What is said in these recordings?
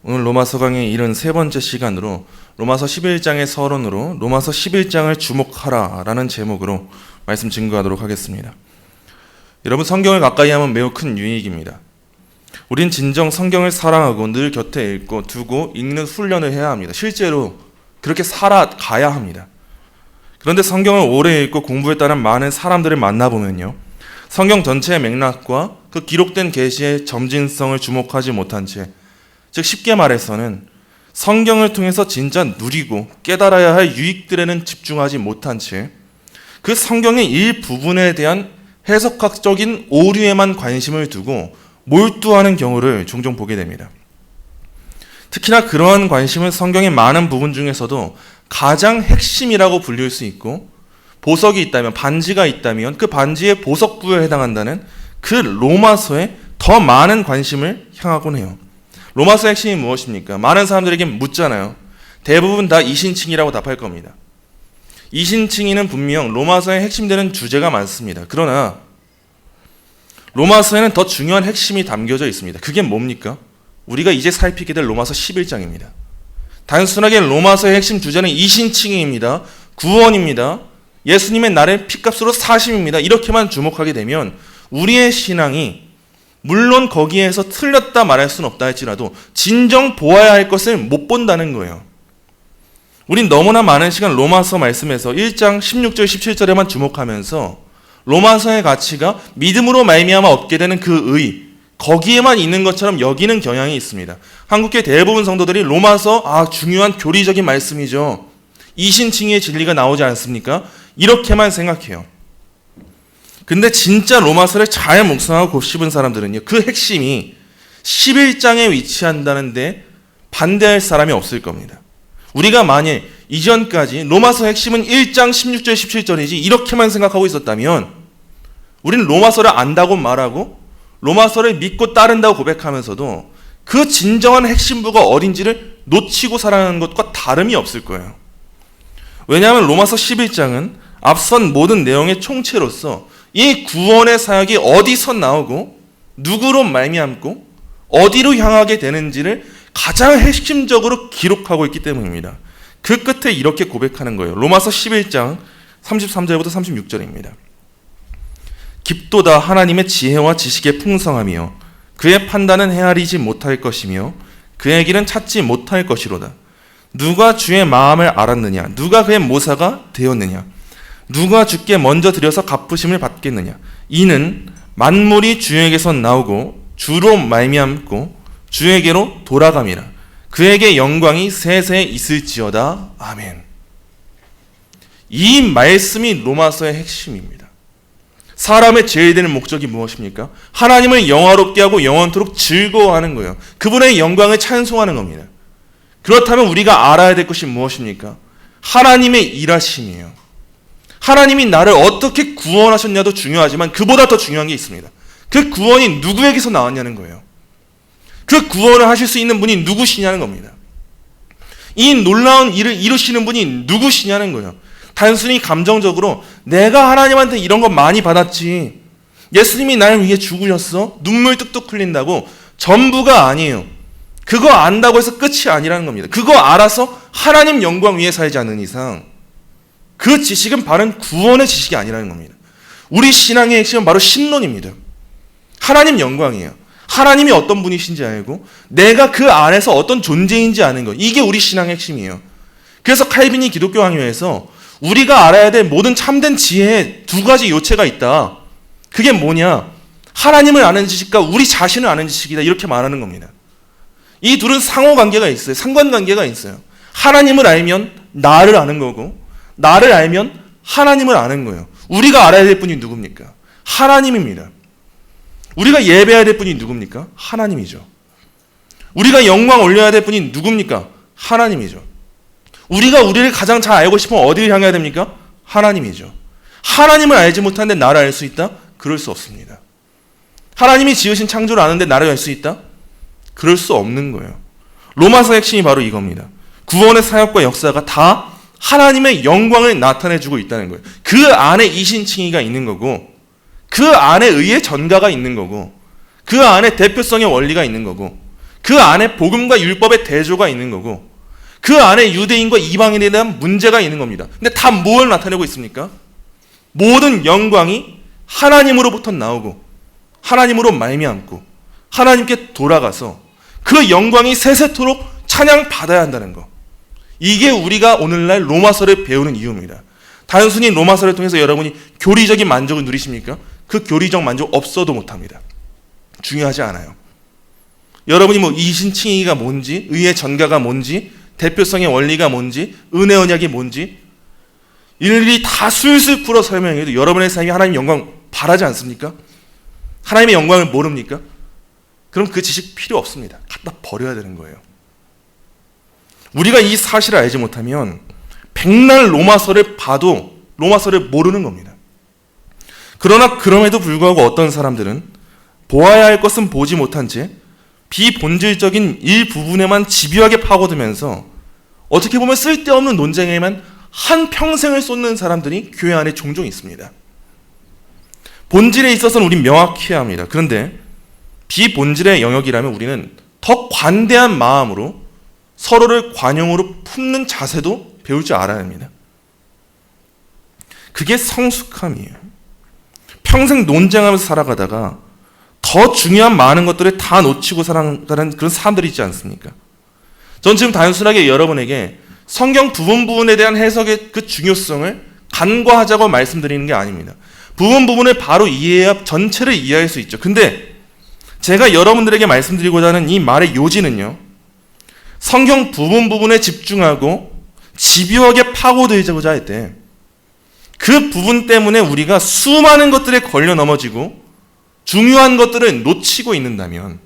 오늘 로마서 강의 73번째 시간으로 로마서 11장의 서론으로 로마서 11장을 주목하라 라는 제목으로 말씀 증거하도록 하겠습니다. 여러분, 성경을 가까이 하면 매우 큰 유익입니다. 우린 진정 성경을 사랑하고 늘 곁에 읽고 두고 읽는 훈련을 해야 합니다. 실제로 그렇게 살아가야 합니다. 그런데 성경을 오래 읽고 공부했다는 많은 사람들을 만나보면요, 성경 전체의 맥락과 그 기록된 계시의 점진성을 주목하지 못한 채, 즉 쉽게 말해서는 성경을 통해서 진짜 누리고 깨달아야 할 유익들에는 집중하지 못한 채 그 성경의 일부분에 대한 해석학적인 오류에만 관심을 두고 몰두하는 경우를 종종 보게 됩니다. 특히나 그러한 관심은 성경의 많은 부분 중에서도 가장 핵심이라고 불릴 수 있고, 보석이 있다면, 반지가 있다면 그 반지의 보석부에 해당한다는 그 로마서에 더 많은 관심을 향하곤 해요. 로마서의 핵심이 무엇입니까? 많은 사람들에게 묻잖아요. 대부분 다 이신칭이라고 답할 겁니다. 이신칭이는 분명 로마서의 핵심되는 주제가 많습니다. 그러나 로마서에는 더 중요한 핵심이 담겨져 있습니다. 그게 뭡니까? 우리가 이제 살피게 될 로마서 11장입니다. 단순하게 로마서의 핵심 주제는 이신칭입니다. 구원입니다. 예수님의 나를 피값으로 사심입니다. 이렇게만 주목하게 되면 우리의 신앙이, 물론 거기에서 틀렸다 말할 수는 없다 할지라도 진정 보아야 할 것을 못 본다는 거예요. 우린 너무나 많은 시간 로마서 말씀에서 1장 16절 17절에만 주목하면서 로마서의 가치가 믿음으로 말미암아 얻게 되는 그 의, 거기에만 있는 것처럼 여기는 경향이 있습니다. 한국계 대부분 성도들이 로마서 중요한 교리적인 말씀이죠, 이신칭의 진리가 나오지 않습니까? 이렇게만 생각해요. 근데 진짜 로마서를 잘 묵상하고 곱씹은 사람들은요, 그 핵심이 11장에 위치한다는데 반대할 사람이 없을 겁니다. 우리가 만일 이전까지 로마서 핵심은 1장 16절 17절이지 이렇게만 생각하고 있었다면 우리는 로마서를 안다고 말하고 로마서를 믿고 따른다고 고백하면서도 그 진정한 핵심부가 어딘지를 놓치고 살아가는 것과 다름이 없을 거예요. 왜냐하면 로마서 11장은 앞선 모든 내용의 총체로서 이 구원의 사역이 어디서 나오고 누구로 말미암고 어디로 향하게 되는지를 가장 핵심적으로 기록하고 있기 때문입니다. 그 끝에 이렇게 고백하는 거예요. 로마서 11장 33절부터 36절입니다. 깊도다 하나님의 지혜와 지식의 풍성함이요 그의 판단은 헤아리지 못할 것이며 그의 길은 찾지 못할 것이로다. 누가 주의 마음을 알았느냐? 누가 그의 모사가 되었느냐? 누가 주께 먼저 드려서 갚으심을 받겠느냐? 이는 만물이 주에게서 나오고 주로 말미암고 주에게로 돌아감이라. 그에게 영광이 세세 있을지어다. 아멘. 이 말씀이 로마서의 핵심입니다. 사람의 제일 되는 목적이 무엇입니까? 하나님을 영화롭게 하고 영원토록 즐거워하는 거예요. 그분의 영광을 찬송하는 겁니다. 그렇다면 우리가 알아야 될 것이 무엇입니까? 하나님의 일하심이에요. 하나님이 나를 어떻게 구원하셨냐도 중요하지만 그보다 더 중요한 게 있습니다. 그 구원이 누구에게서 나왔냐는 거예요. 그 구원을 하실 수 있는 분이 누구시냐는 겁니다. 이 놀라운 일을 이루시는 분이 누구시냐는 거예요. 단순히 감정적으로 내가 하나님한테 이런 거 많이 받았지, 예수님이 나를 위해 죽으셨어, 눈물 뚝뚝 흘린다고 전부가 아니에요. 그거 안다고 해서 끝이 아니라는 겁니다. 그거 알아서 하나님 영광 위에 살지 않는 이상 그 지식은 바른 구원의 지식이 아니라는 겁니다. 우리 신앙의 핵심은 바로 신론입니다. 하나님 영광이에요. 하나님이 어떤 분이신지 알고 내가 그 안에서 어떤 존재인지 아는 것, 이게 우리 신앙의 핵심이에요. 그래서 칼빈이 기독교 강요에서 우리가 알아야 될 모든 참된 지혜에 두 가지 요체가 있다. 그게 뭐냐? 하나님을 아는 지식과 우리 자신을 아는 지식이다, 이렇게 말하는 겁니다. 이 둘은 상호관계가 있어요. 상관관계가 있어요. 하나님을 알면 나를 아는 거고 나를 알면 하나님을 아는 거예요. 우리가 알아야 될 분이 누굽니까? 하나님입니다. 우리가 예배해야 될 분이 누굽니까? 하나님이죠. 우리가 영광 올려야 될 분이 누굽니까? 하나님이죠. 우리가 우리를 가장 잘 알고 싶으면 어디를 향해야 됩니까? 하나님이죠. 하나님을 알지 못하는데 나를 알 수 있다? 그럴 수 없습니다. 하나님이 지으신 창조를 아는데 나를 알 수 있다? 그럴 수 없는 거예요. 로마서의 핵심이 바로 이겁니다. 구원의 사역과 역사가 다 하나님의 영광을 나타내주고 있다는 거예요. 그 안에 이신칭의가 있는 거고 그 안에 의의 전가가 있는 거고 그 안에 대표성의 원리가 있는 거고 그 안에 복음과 율법의 대조가 있는 거고 그 안에 유대인과 이방인에 대한 문제가 있는 겁니다. 근데 다 뭘 나타내고 있습니까? 모든 영광이 하나님으로부터 나오고 하나님으로 말미암고 하나님께 돌아가서 그 영광이 세세토록 찬양받아야 한다는 거. 이게 우리가 오늘날 로마서를 배우는 이유입니다. 단순히 로마서를 통해서 여러분이 교리적인 만족을 누리십니까? 그 교리적 만족 없어도 못합니다. 중요하지 않아요. 여러분이 뭐 이신칭의가 뭔지, 의의 전가가 뭔지, 대표성의 원리가 뭔지, 은혜 언약이 뭔지 일일이 다 술술 풀어 설명해도 여러분의 삶이 하나님의 영광 바라지 않습니까? 하나님의 영광을 모릅니까? 그럼 그 지식 필요 없습니다. 갖다 버려야 되는 거예요. 우리가 이 사실을 알지 못하면 백날 로마서를 봐도 로마서를 모르는 겁니다. 그러나 그럼에도 불구하고 어떤 사람들은 보아야 할 것은 보지 못한 채 비본질적인 일부분에만 집요하게 파고들면서 어떻게 보면 쓸데없는 논쟁에만 한평생을 쏟는 사람들이 교회 안에 종종 있습니다. 본질에 있어서는 우린 명확해야 합니다. 그런데 비본질의 영역이라면 우리는 더 관대한 마음으로 서로를 관용으로 품는 자세도 배울 줄 알아야 합니다. 그게 성숙함이에요. 평생 논쟁하면서 살아가다가 더 중요한 많은 것들을 다 놓치고 살아가는 그런 사람들이 있지 않습니까? 전 지금 단순하게 여러분에게 성경 부분에 대한 해석의 그 중요성을 간과하자고 말씀드리는 게 아닙니다. 부분을 바로 이해해야 전체를 이해할 수 있죠. 근데 제가 여러분들에게 말씀드리고자 하는 이 말의 요지는요, 성경 부분에 집중하고 집요하게 파고들고자 할 때 그 부분 때문에 우리가 수많은 것들에 걸려 넘어지고 중요한 것들을 놓치고 있는다면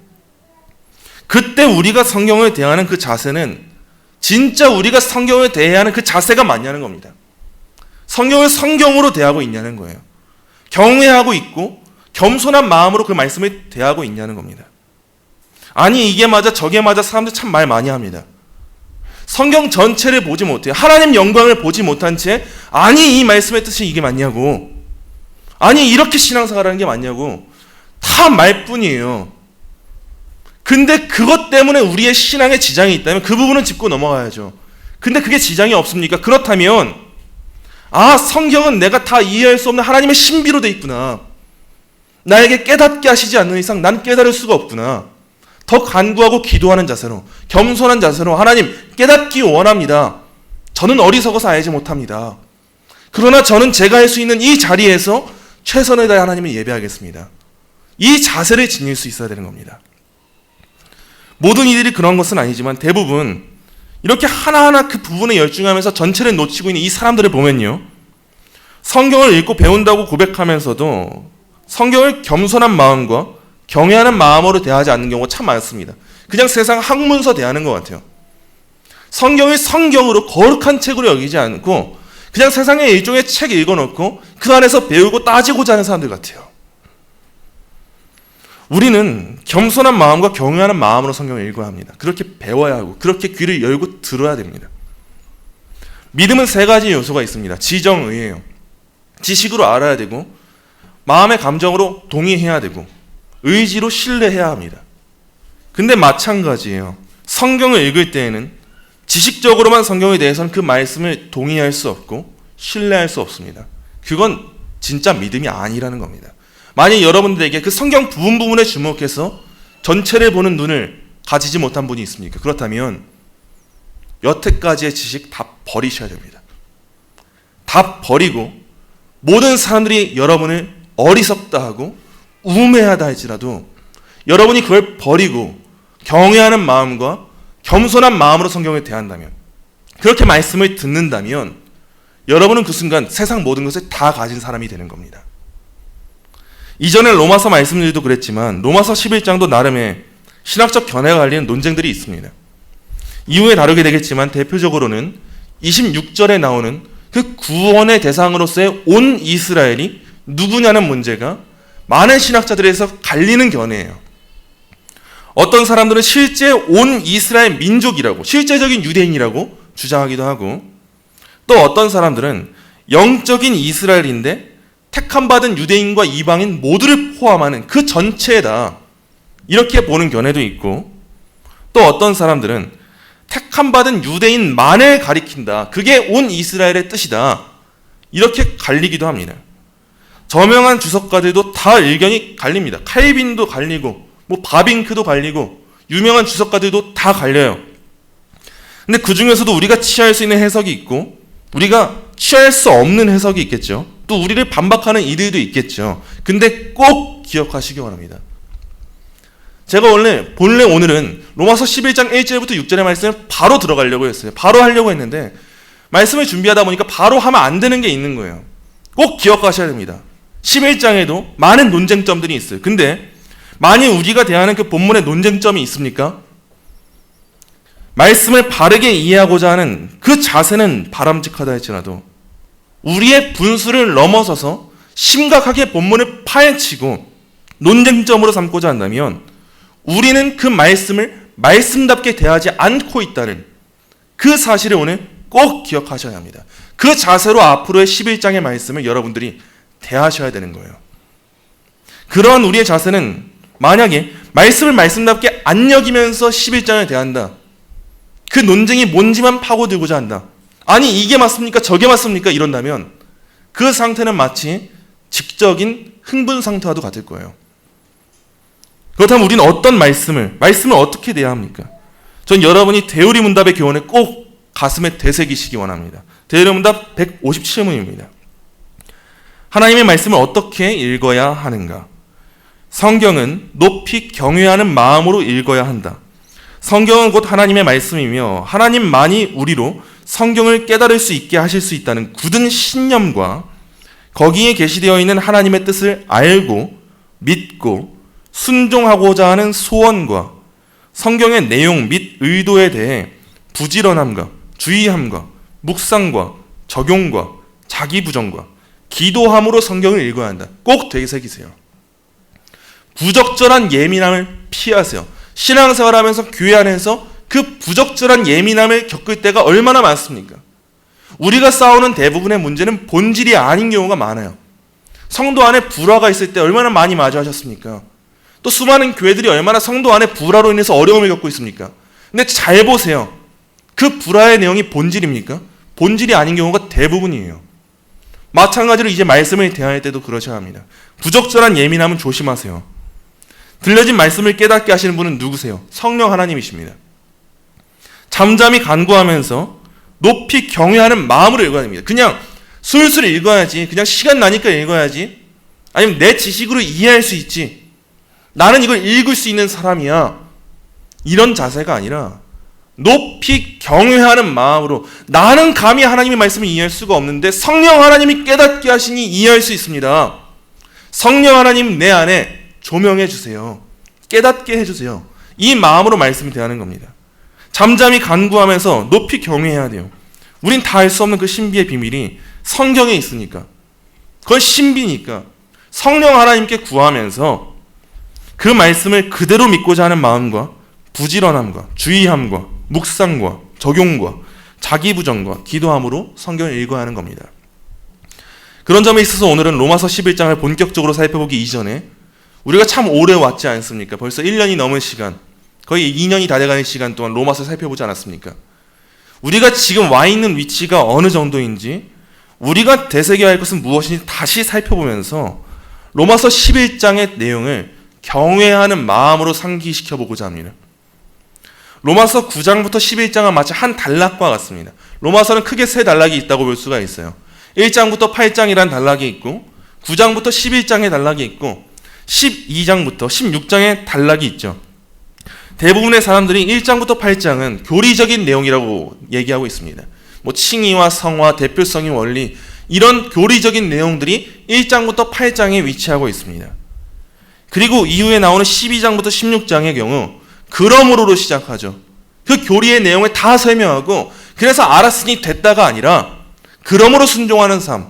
그때 우리가 성경을 대하는 그 자세는 진짜 우리가 성경을 대해야 하는 그 자세가 맞냐는 겁니다. 성경을 성경으로 대하고 있냐는 거예요. 경외하고 있고 겸손한 마음으로 그 말씀을 대하고 있냐는 겁니다. 아니 이게 맞아 저게 맞아 사람들 참 말 많이 합니다. 성경 전체를 보지 못해요. 하나님 영광을 보지 못한 채 아니 이 말씀의 뜻이 이게 맞냐고, 아니 이렇게 신앙생활하는 게 맞냐고 다 말뿐이에요. 근데 그것 때문에 우리의 신앙에 지장이 있다면 그 부분은 짚고 넘어가야죠. 근데 그게 지장이 없습니까? 그렇다면 아 성경은 내가 다 이해할 수 없는 하나님의 신비로 돼 있구나, 나에게 깨닫게 하시지 않는 이상 난 깨달을 수가 없구나, 더 간구하고 기도하는 자세로 겸손한 자세로 하나님 깨닫기 원합니다. 저는 어리석어서 알지 못합니다. 그러나 저는 제가 할 수 있는 이 자리에서 최선을 다해 하나님을 예배하겠습니다. 이 자세를 지닐 수 있어야 되는 겁니다. 모든 이들이 그런 것은 아니지만 대부분 이렇게 하나하나 그 부분에 열중하면서 전체를 놓치고 있는 이 사람들을 보면요, 성경을 읽고 배운다고 고백하면서도 성경을 겸손한 마음과 경외하는 마음으로 대하지 않는 경우가 참 많습니다. 그냥 세상 학문서 대하는 것 같아요. 성경을 성경으로 거룩한 책으로 여기지 않고 그냥 세상에 일종의 책 읽어놓고 그 안에서 배우고 따지고자 하는 사람들 같아요. 우리는 겸손한 마음과 경외하는 마음으로 성경을 읽어야 합니다. 그렇게 배워야 하고 그렇게 귀를 열고 들어야 됩니다. 믿음은 세 가지 요소가 있습니다. 지정의예요. 지식으로 알아야 되고 마음의 감정으로 동의해야 되고 의지로 신뢰해야 합니다. 근데 마찬가지예요. 성경을 읽을 때에는 지식적으로만 성경에 대해서는 그 말씀을 동의할 수 없고 신뢰할 수 없습니다. 그건 진짜 믿음이 아니라는 겁니다. 만약 여러분들에게 그 성경 부분에 주목해서 전체를 보는 눈을 가지지 못한 분이 있습니까? 그렇다면 여태까지의 지식 다 버리셔야 됩니다. 다 버리고 모든 사람들이 여러분을 어리석다 하고 우매하다 할지라도 여러분이 그걸 버리고 경외하는 마음과 겸손한 마음으로 성경을 대한다면, 그렇게 말씀을 듣는다면 여러분은 그 순간 세상 모든 것을 다 가진 사람이 되는 겁니다. 이전에 로마서 말씀들도 그랬지만 로마서 11장도 나름의 신학적 견해가 갈리는 논쟁들이 있습니다. 이후에 다루게 되겠지만 대표적으로는 26절에 나오는 그 구원의 대상으로서의 온 이스라엘이 누구냐는 문제가 많은 신학자들에서 갈리는 견해예요. 어떤 사람들은 실제 온 이스라엘 민족이라고, 실제적인 유대인이라고 주장하기도 하고, 또 어떤 사람들은 영적인 이스라엘인데 택함받은 유대인과 이방인 모두를 포함하는 그 전체다, 이렇게 보는 견해도 있고, 또 어떤 사람들은 택함 받은 유대인만을 가리킨다. 그게 온 이스라엘의 뜻이다. 이렇게 갈리기도 합니다. 저명한 주석가들도 다 의견이 갈립니다. 칼빈도 갈리고 바빙크도 갈리고 유명한 주석가들도 다 갈려요. 근데 그 중에서도 우리가 취할 수 있는 해석이 있고 우리가 취할 수 없는 해석이 있겠죠. 또 우리를 반박하는 이들도 있겠죠. 근데 꼭 기억하시기 바랍니다. 제가 본래 오늘은 로마서 11장 1절부터 6절의 말씀을 바로 들어가려고 했어요. 바로 하려고 했는데 말씀을 준비하다 보니까 바로 하면 안 되는 게 있는 거예요. 꼭 기억하셔야 됩니다. 11장에도 많은 논쟁점들이 있어요. 근데 만일 우리가 대하는 그 본문의 논쟁점이 있습니까? 말씀을 바르게 이해하고자 하는 그 자세는 바람직하다 할지라도 우리의 분수를 넘어서서 심각하게 본문을 파헤치고 논쟁점으로 삼고자 한다면 우리는 그 말씀을 말씀답게 대하지 않고 있다는 그 사실을 오늘 꼭 기억하셔야 합니다. 그 자세로 앞으로의 11장의 말씀을 여러분들이 대하셔야 되는 거예요. 그러한 우리의 자세는 만약에 말씀을 말씀답게 안 여기면서 11장을 대한다. 그 논쟁이 뭔지만 파고들고자 한다. 아니 이게 맞습니까? 저게 맞습니까? 이런다면 그 상태는 마치 직적인 흥분 상태와도 같을 거예요. 그렇다면 우리는 어떤 말씀을 어떻게 대해야 합니까? 전 여러분이 대우리 문답의 교훈을 꼭 가슴에 되새기시기 원합니다. 대우리 문답 157문입니다. 하나님의 말씀을 어떻게 읽어야 하는가? 성경은 높이 경외하는 마음으로 읽어야 한다. 성경은 곧 하나님의 말씀이며 하나님만이 우리로 성경을 깨달을 수 있게 하실 수 있다는 굳은 신념과 거기에 게시되어 있는 하나님의 뜻을 알고 믿고 순종하고자 하는 소원과 성경의 내용 및 의도에 대해 부지런함과 주의함과 묵상과 적용과 자기부정과 기도함으로 성경을 읽어야 한다. 꼭 되새기세요. 부적절한 예민함을 피하세요. 신앙생활하면서 교회 안에서 그 부적절한 예민함을 겪을 때가 얼마나 많습니까? 우리가 싸우는 대부분의 문제는 본질이 아닌 경우가 많아요. 성도 안에 불화가 있을 때 얼마나 많이 마주하셨습니까? 또 수많은 교회들이 얼마나 성도 안에 불화로 인해서 어려움을 겪고 있습니까? 근데 잘 보세요. 그 불화의 내용이 본질입니까? 본질이 아닌 경우가 대부분이에요. 마찬가지로 이제 말씀을 대할 때도 그러셔야 합니다. 부적절한 예민함은 조심하세요. 들려진 말씀을 깨닫게 하시는 분은 누구세요? 성령 하나님이십니다. 잠잠히 간구하면서 높이 경외하는 마음으로 읽어야 됩니다. 그냥 술술 읽어야지, 그냥 시간 나니까 읽어야지, 아니면 내 지식으로 이해할 수 있지, 나는 이걸 읽을 수 있는 사람이야, 이런 자세가 아니라 높이 경외하는 마음으로 나는 감히 하나님의 말씀을 이해할 수가 없는데 성령 하나님이 깨닫게 하시니 이해할 수 있습니다. 성령 하나님 내 안에 조명해 주세요. 깨닫게 해주세요. 이 마음으로 말씀을 대하는 겁니다. 잠잠히 간구하면서 높이 경외해야 돼요. 우린 다 알 수 없는 그 신비의 비밀이 성경에 있으니까, 그건 신비니까 성령 하나님께 구하면서 그 말씀을 그대로 믿고자 하는 마음과 부지런함과 주의함과 묵상과 적용과 자기부정과 기도함으로 성경을 읽어야 하는 겁니다. 그런 점에 있어서 오늘은 로마서 11장을 본격적으로 살펴보기 이전에 우리가 참 오래 왔지 않습니까? 벌써 1년이 넘은 시간, 거의 2년이 다 돼가는 시간 동안 로마서 살펴보지 않았습니까? 우리가 지금 와 있는 위치가 어느 정도인지, 우리가 되새겨야 할 것은 무엇인지 다시 살펴보면서 로마서 11장의 내용을 경외하는 마음으로 상기시켜보고자 합니다. 로마서 9장부터 11장은 마치 한 단락과 같습니다. 로마서는 크게 세 단락이 있다고 볼 수가 있어요. 1장부터 8장이라는 단락이 있고, 9장부터 11장의 단락이 있고, 12장부터 16장의 단락이 있죠. 대부분의 사람들이 1장부터 8장은 교리적인 내용이라고 얘기하고 있습니다. 칭의와 성화, 대표성의 원리, 이런 교리적인 내용들이 1장부터 8장에 위치하고 있습니다. 그리고 이후에 나오는 12장부터 16장의 경우 그러므로로 시작하죠. 그 교리의 내용을 다 설명하고, 그래서 알았으니 됐다가 아니라 그러므로 순종하는 삶,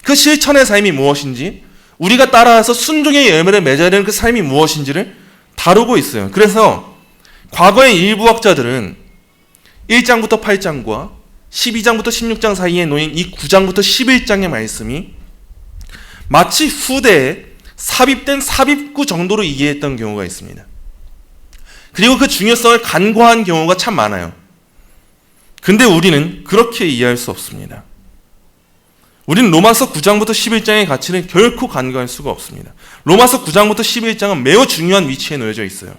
그 실천의 삶이 무엇인지, 우리가 따라서 순종의 열매를 맺어야 되는 그 삶이 무엇인지를 다루고 있어요. 그래서 과거의 일부 학자들은 1장부터 8장과 12장부터 16장 사이에 놓인 이 9장부터 11장의 말씀이 마치 후대에 삽입된 삽입구 정도로 이해했던 경우가 있습니다. 그리고 그 중요성을 간과한 경우가 참 많아요. 근데 우리는 그렇게 이해할 수 없습니다. 우리는 로마서 9장부터 11장의 가치를 결코 간과할 수가 없습니다. 로마서 9장부터 11장은 매우 중요한 위치에 놓여져 있어요.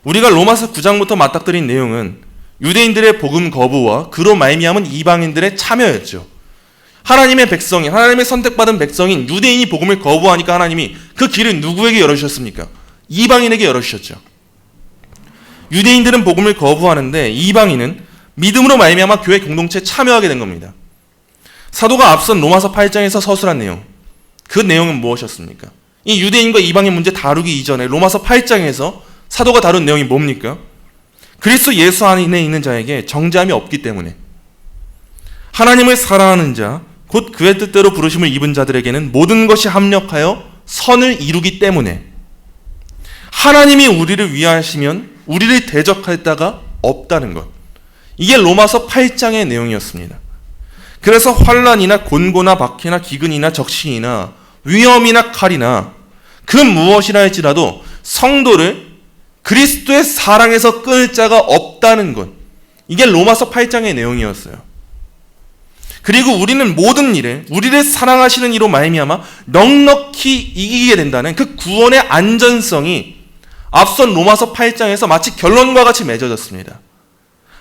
우리가 로마서 9장부터 맞닥뜨린 내용은 유대인들의 복음 거부와 그로 말미암은 이방인들의 참여였죠. 하나님의 백성인, 하나님의 선택받은 백성인 유대인이 복음을 거부하니까 하나님이 그 길을 누구에게 열어주셨습니까? 이방인에게 열어주셨죠. 유대인들은 복음을 거부하는데 이방인은 믿음으로 말미암아 교회 공동체에 참여하게 된 겁니다. 사도가 앞선 로마서 8장에서 서술한 내용, 그 내용은 무엇이었습니까? 이 유대인과 이방인 문제 다루기 이전에 로마서 8장에서 사도가 다룬 내용이 뭡니까? 그리스도 예수 안에 있는 자에게 정죄함이 없기 때문에 하나님을 사랑하는 자, 곧 그의 뜻대로 부르심을 입은 자들에게는 모든 것이 합력하여 선을 이루기 때문에 하나님이 우리를 위하시면 우리를 대적할 자가 없다는 것. 이게 로마서 8장의 내용이었습니다. 그래서 환난이나 곤고나 박해나 기근이나 적신이나 위험이나 칼이나 그 무엇이라 할지라도 성도를 그리스도의 사랑에서 끊을 자가 없다는 것. 이게 로마서 8장의 내용이었어요. 그리고 우리는 모든 일에 우리를 사랑하시는 이로 말미암아 넉넉히 이기게 된다는 그 구원의 안전성이 앞선 로마서 8장에서 마치 결론과 같이 맺어졌습니다.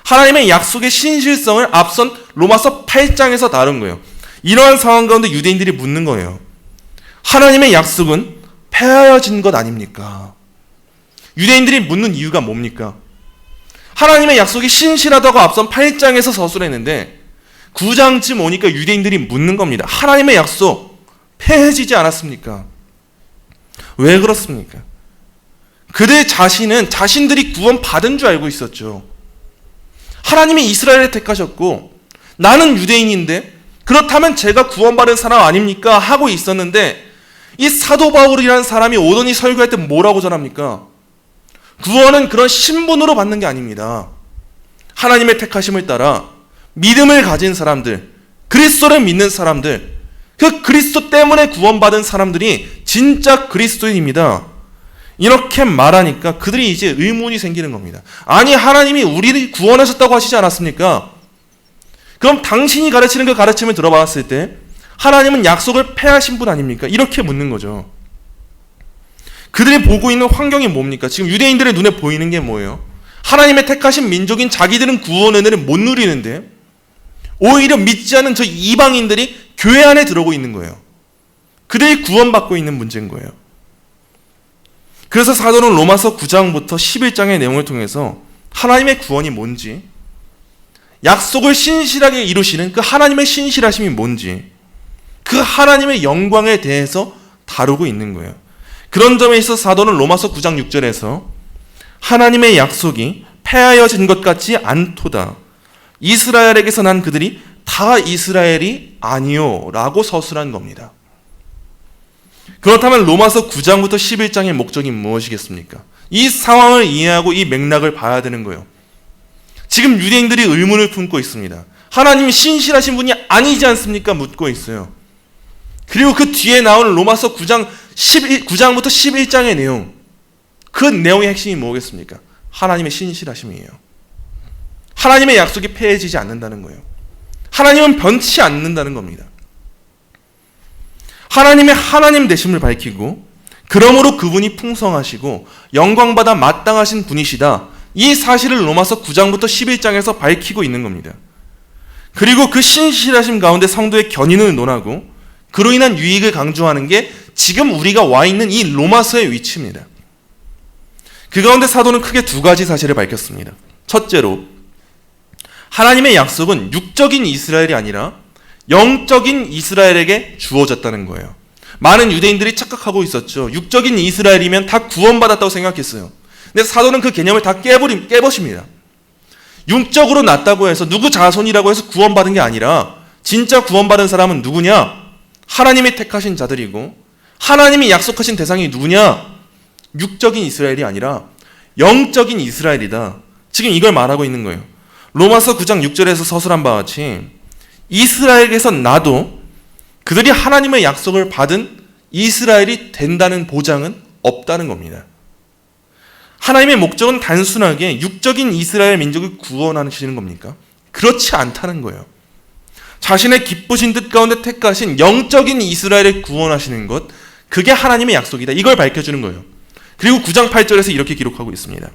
하나님의 약속의 신실성을 앞선 로마서 8장에서 다룬 거예요. 이러한 상황 가운데 유대인들이 묻는 거예요. 하나님의 약속은 폐하여진 것 아닙니까? 유대인들이 묻는 이유가 뭡니까? 하나님의 약속이 신실하다고 앞선 8장에서 서술했는데 9장쯤 오니까 유대인들이 묻는 겁니다. 하나님의 약속 폐해지지 않았습니까? 왜 그렇습니까? 그들 자신은 자신들이 구원 받은 줄 알고 있었죠. 하나님이 이스라엘을 택하셨고 나는 유대인인데 그렇다면 제가 구원받은 사람 아닙니까? 하고 있었는데 이 사도 바울이라는 사람이 오더니 설교할 때 뭐라고 전합니까? 구원은 그런 신분으로 받는 게 아닙니다. 하나님의 택하심을 따라 믿음을 가진 사람들, 그리스도를 믿는 사람들, 그 그리스도 때문에 구원받은 사람들이 진짜 그리스도인입니다. 이렇게 말하니까 그들이 이제 의문이 생기는 겁니다. 아니, 하나님이 우리를 구원하셨다고 하시지 않았습니까? 그럼 당신이 가르치는 그 가르침을 들어봤을 때 하나님은 약속을 폐하신 분 아닙니까? 이렇게 묻는 거죠. 그들이 보고 있는 환경이 뭡니까? 지금 유대인들의 눈에 보이는 게 뭐예요? 하나님의 택하신 민족인 자기들은 구원 은혜를 못 누리는데 오히려 믿지 않은 저 이방인들이 교회 안에 들어오고 있는 거예요. 그들이 구원받고 있는 문제인 거예요. 그래서 사도는 로마서 9장부터 11장의 내용을 통해서 하나님의 구원이 뭔지, 약속을 신실하게 이루시는 그 하나님의 신실하심이 뭔지, 그 하나님의 영광에 대해서 다루고 있는 거예요. 그런 점에 있어서 사도는 로마서 9장 6절에서 하나님의 약속이 폐하여진 것 같지 않도다. 이스라엘에게서 난 그들이 다 이스라엘이 아니요 라고 서술한 겁니다. 그렇다면 로마서 9장부터 11장의 목적이 무엇이겠습니까? 이 상황을 이해하고 이 맥락을 봐야 되는 거예요. 지금 유대인들이 의문을 품고 있습니다. 하나님이 신실하신 분이 아니지 않습니까? 묻고 있어요. 그리고 그 뒤에 나오는 로마서 9장부터 11장의 내용, 그 내용의 핵심이 뭐겠습니까? 하나님의 신실하심이에요. 하나님의 약속이 폐해지지 않는다는 거예요. 하나님은 변치 않는다는 겁니다. 하나님의 하나님 되심을 밝히고 그러므로 그분이 풍성하시고 영광받아 마땅하신 분이시다. 이 사실을 로마서 9장부터 11장에서 밝히고 있는 겁니다. 그리고 그 신실하심 가운데 성도의 견인을 논하고 그로 인한 유익을 강조하는 게 지금 우리가 와 있는 이 로마서의 위치입니다. 그 가운데 사도는 크게 두 가지 사실을 밝혔습니다. 첫째로 하나님의 약속은 육적인 이스라엘이 아니라 영적인 이스라엘에게 주어졌다는 거예요. 많은 유대인들이 착각하고 있었죠. 육적인 이스라엘이면 다 구원받았다고 생각했어요. 근데 사도는 그 개념을 다 깨버립니다. 육적으로 났다고 해서 누구 자손이라고 해서 구원받은 게 아니라 진짜 구원받은 사람은 누구냐? 하나님이 택하신 자들이고 하나님이 약속하신 대상이 누구냐? 육적인 이스라엘이 아니라 영적인 이스라엘이다. 지금 이걸 말하고 있는 거예요. 로마서 9장 6절에서 서술한 바와 같이 이스라엘에게서 나도 그들이 하나님의 약속을 받은 이스라엘이 된다는 보장은 없다는 겁니다. 하나님의 목적은 단순하게 육적인 이스라엘 민족을 구원하시는 겁니까? 그렇지 않다는 거예요. 자신의 기쁘신 뜻 가운데 택하신 영적인 이스라엘을 구원하시는 것, 그게 하나님의 약속이다. 이걸 밝혀주는 거예요. 그리고 9장 8절에서 이렇게 기록하고 있습니다.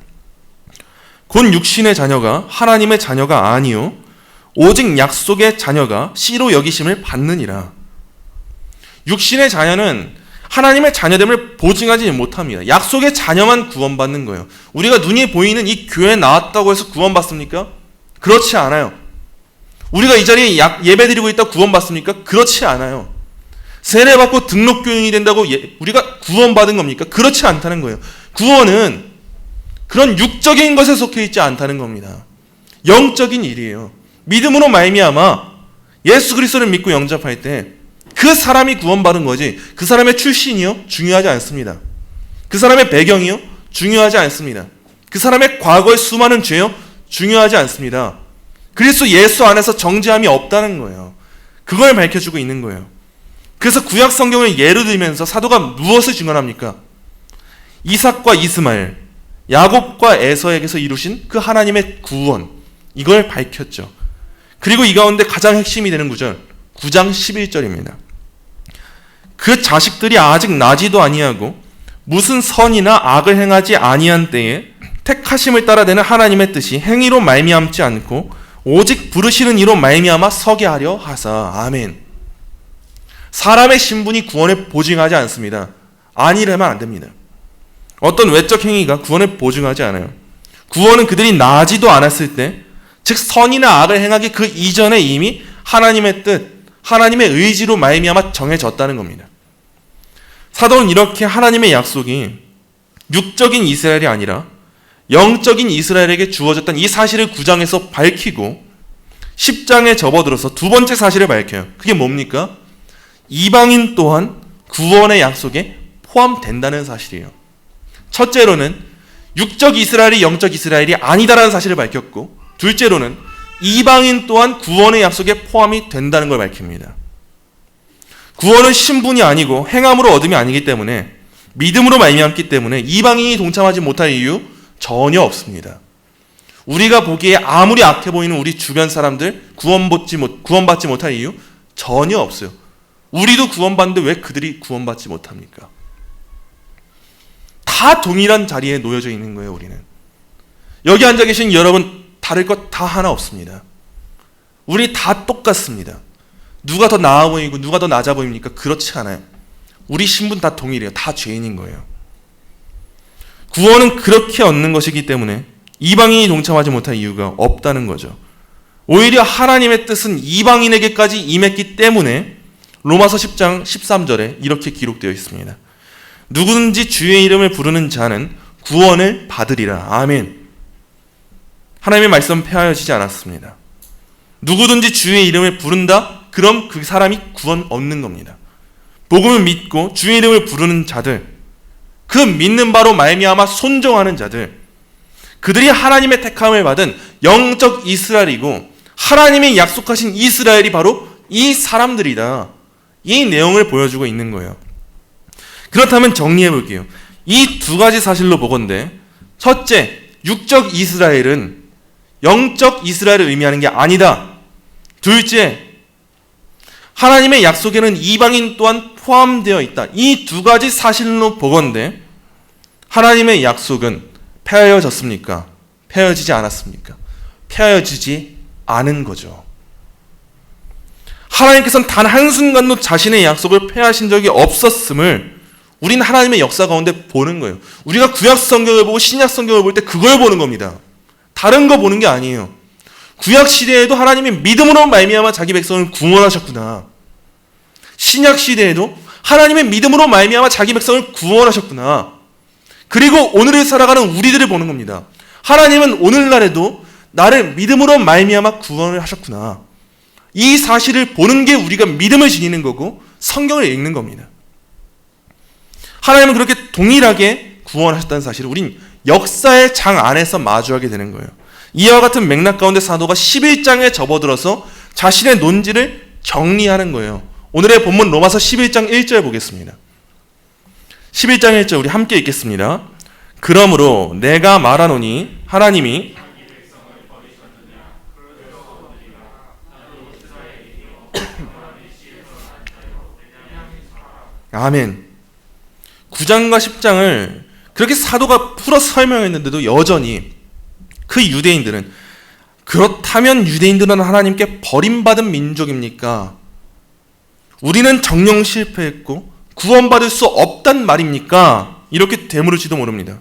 곧 육신의 자녀가 하나님의 자녀가 아니요 오직 약속의 자녀가 씨로 여기심을 받느니라. 육신의 자녀는 하나님의 자녀됨을 보증하지 못합니다. 약속의 자녀만 구원받는 거예요. 우리가 눈이 보이는 이 교회에 나왔다고 해서 구원받습니까? 그렇지 않아요. 우리가 이 자리에 예배드리고 있다고 구원받습니까? 그렇지 않아요. 세례받고 등록교인이 된다고 우리가 구원받은 겁니까? 그렇지 않다는 거예요. 구원은 그런 육적인 것에 속해 있지 않다는 겁니다. 영적인 일이에요. 믿음으로 말미암아 예수 그리스도를 믿고 영접할 때 그 사람이 구원받은 거지, 그 사람의 출신이요? 중요하지 않습니다. 그 사람의 배경이요? 중요하지 않습니다. 그 사람의 과거의 수많은 죄요? 중요하지 않습니다. 그리스도 예수 안에서 정죄함이 없다는 거예요. 그걸 밝혀주고 있는 거예요. 그래서 구약 성경을 예로 들면서 사도가 무엇을 증언합니까? 이삭과 이스마엘, 야곱과 에서에게서 이루신 그 하나님의 구원, 이걸 밝혔죠. 그리고 이 가운데 가장 핵심이 되는 구절, 9장 11절입니다. 그 자식들이 아직 나지도 아니하고 무슨 선이나 악을 행하지 아니한 때에 택하심을 따라되는 하나님의 뜻이 행위로 말미암지 않고 오직 부르시는 이로 말미암아 서게 하려 하사. 아멘. 사람의 신분이 구원을 보증하지 않습니다. 아니라면 안 됩니다. 어떤 외적 행위가 구원을 보증하지 않아요. 구원은 그들이 나지도 않았을 때, 즉 선이나 악을 행하기 그 이전에 이미 하나님의 뜻, 하나님의 의지로 말미암아 정해졌다는 겁니다. 사도는 이렇게 하나님의 약속이 육적인 이스라엘이 아니라 영적인 이스라엘에게 주어졌다는 이 사실을 9장에서 밝히고 10장에 접어들어서 두 번째 사실을 밝혀요. 그게 뭡니까? 이방인 또한 구원의 약속에 포함된다는 사실이에요. 첫째로는 육적 이스라엘이 영적 이스라엘이 아니다라는 사실을 밝혔고, 둘째로는 이방인 또한 구원의 약속에 포함이 된다는 걸 밝힙니다. 구원은 신분이 아니고 행함으로 얻음이 아니기 때문에, 믿음으로 말미암기 때문에 이방인이 동참하지 못할 이유 전혀 없습니다. 우리가 보기에 아무리 악해 보이는 우리 주변 사람들 구원받지 못할 이유 전혀 없어요. 우리도 구원받는데 왜 그들이 구원받지 못합니까? 다 동일한 자리에 놓여져 있는 거예요. 우리는 여기 앉아 계신 여러분 다를 것 다 하나 없습니다. 우리 다 똑같습니다. 누가 더 나아 보이고 누가 더 낮아 보입니까? 그렇지 않아요. 우리 신분 다 동일해요. 다 죄인인 거예요. 구원은 그렇게 얻는 것이기 때문에 이방인이 동참하지 못할 이유가 없다는 거죠. 오히려 하나님의 뜻은 이방인에게까지 임했기 때문에 로마서 10장 13절에 이렇게 기록되어 있습니다. 누구든지 주의 이름을 부르는 자는 구원을 받으리라. 아멘. 하나님의 말씀 폐하여지지 않았습니다. 누구든지 주의 이름을 부른다? 그럼 그 사람이 구원 얻는 겁니다. 복음을 믿고 주의 이름을 부르는 자들, 그 믿는 바로 말미암아 순종하는 자들, 그들이 하나님의 택함을 받은 영적 이스라엘이고 하나님이 약속하신 이스라엘이 바로 이 사람들이다. 이 내용을 보여주고 있는 거예요. 그렇다면 정리해 볼게요. 이 두 가지 사실로 보건대, 첫째, 육적 이스라엘은 영적 이스라엘을 의미하는 게 아니다. 둘째, 하나님의 약속에는 이방인 또한 포함되어 있다. 이 두 가지 사실로 보건대 하나님의 약속은 폐하여졌습니까? 폐하여지지 않았습니까? 폐하여지지 않은 거죠. 하나님께서는 단 한순간도 자신의 약속을 폐하신 적이 없었음을 우리는 하나님의 역사 가운데 보는 거예요. 우리가 구약 성경을 보고 신약 성경을 볼 때 그걸 보는 겁니다. 다른 거 보는 게 아니에요. 구약 시대에도 하나님이 믿음으로 말미암아 자기 백성을 구원하셨구나. 신약 시대에도 하나님의 믿음으로 말미암아 자기 백성을 구원하셨구나. 그리고 오늘을 살아가는 우리들을 보는 겁니다. 하나님은 오늘날에도 나를 믿음으로 말미암아 구원을 하셨구나. 이 사실을 보는 게 우리가 믿음을 지니는 거고 성경을 읽는 겁니다. 하나님은 그렇게 동일하게 구원하셨다는 사실을 우린 역사의 장 안에서 마주하게 되는 거예요. 이와 같은 맥락 가운데 사도가 11장에 접어들어서 자신의 논지를 정리하는 거예요. 오늘의 본문 로마서 11장 1절 보겠습니다. 11장 1절 우리 함께 읽겠습니다. 그러므로 내가 말하노니 하나님이 아멘. 9장과 10장을 그렇게 사도가 풀어 설명했는데도 여전히 그 유대인들은 그렇다면 유대인들은 하나님께 버림받은 민족입니까? 우리는 정령 실패했고 구원받을 수 없단 말입니까? 이렇게 되물을지도 모릅니다.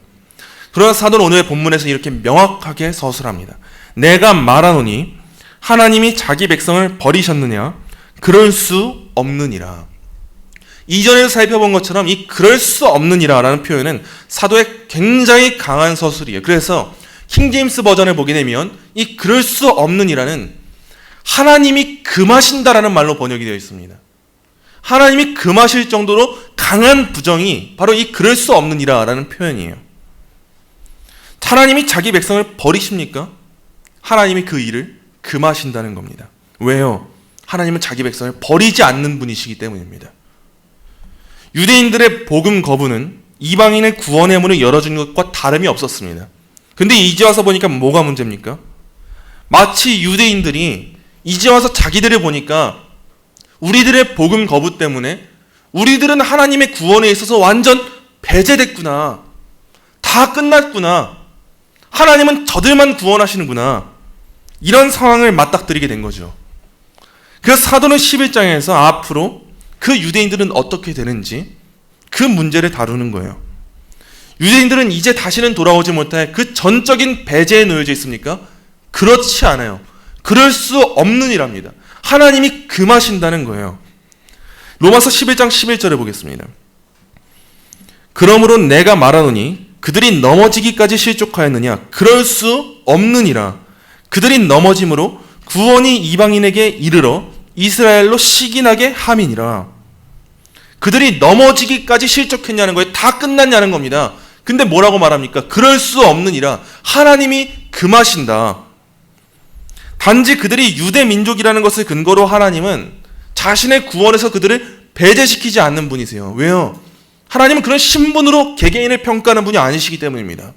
그러나 사도는 오늘의 본문에서 이렇게 명확하게 서술합니다. 내가 말하노니 하나님이 자기 백성을 버리셨느냐? 그럴 수 없느니라. 이전에도 살펴본 것처럼 이 그럴 수 없느니라라는 표현은 사도의 굉장히 강한 서술이에요. 그래서 킹제임스 버전을 보게 되면 이 그럴 수 없느니라는 하나님이 금하신다라는 말로 번역이 되어 있습니다. 하나님이 금하실 정도로 강한 부정이 바로 이 그럴 수 없느니라라는 표현이에요. 하나님이 자기 백성을 버리십니까? 하나님이 그 일을 금하신다는 겁니다. 왜요? 하나님은 자기 백성을 버리지 않는 분이시기 때문입니다. 유대인들의 복음 거부는 이방인의 구원의 문을 열어준 것과 다름이 없었습니다. 근데 이제 와서 보니까 뭐가 문제입니까? 마치 유대인들이 이제 와서 자기들을 보니까 우리들의 복음 거부 때문에 우리들은 하나님의 구원에 있어서 완전 배제됐구나. 다 끝났구나. 하나님은 저들만 구원하시는구나. 이런 상황을 맞닥뜨리게 된 거죠. 그래서 사도는 11장에서 앞으로 그 유대인들은 어떻게 되는지 그 문제를 다루는 거예요. 유대인들은 이제 다시는 돌아오지 못할 그 전적인 배제에 놓여져 있습니까? 그렇지 않아요. 그럴 수 없는 일합니다. 하나님이 금하신다는 거예요. 로마서 11장 11절에 보겠습니다. 그러므로 내가 말하노니 그들이 넘어지기까지 실족하였느냐? 그럴 수 없느니라. 그들이 넘어짐으로 구원이 이방인에게 이르러 이스라엘로 시기나게 함이니라. 그들이 넘어지기까지 실족했냐는 거예요. 다 끝났냐는 겁니다. 근데 뭐라고 말합니까? 그럴 수 없느니라. 하나님이 금하신다. 단지 그들이 유대 민족이라는 것을 근거로 하나님은 자신의 구원에서 그들을 배제시키지 않는 분이세요. 왜요? 하나님은 그런 신분으로 개개인을 평가하는 분이 아니시기 때문입니다.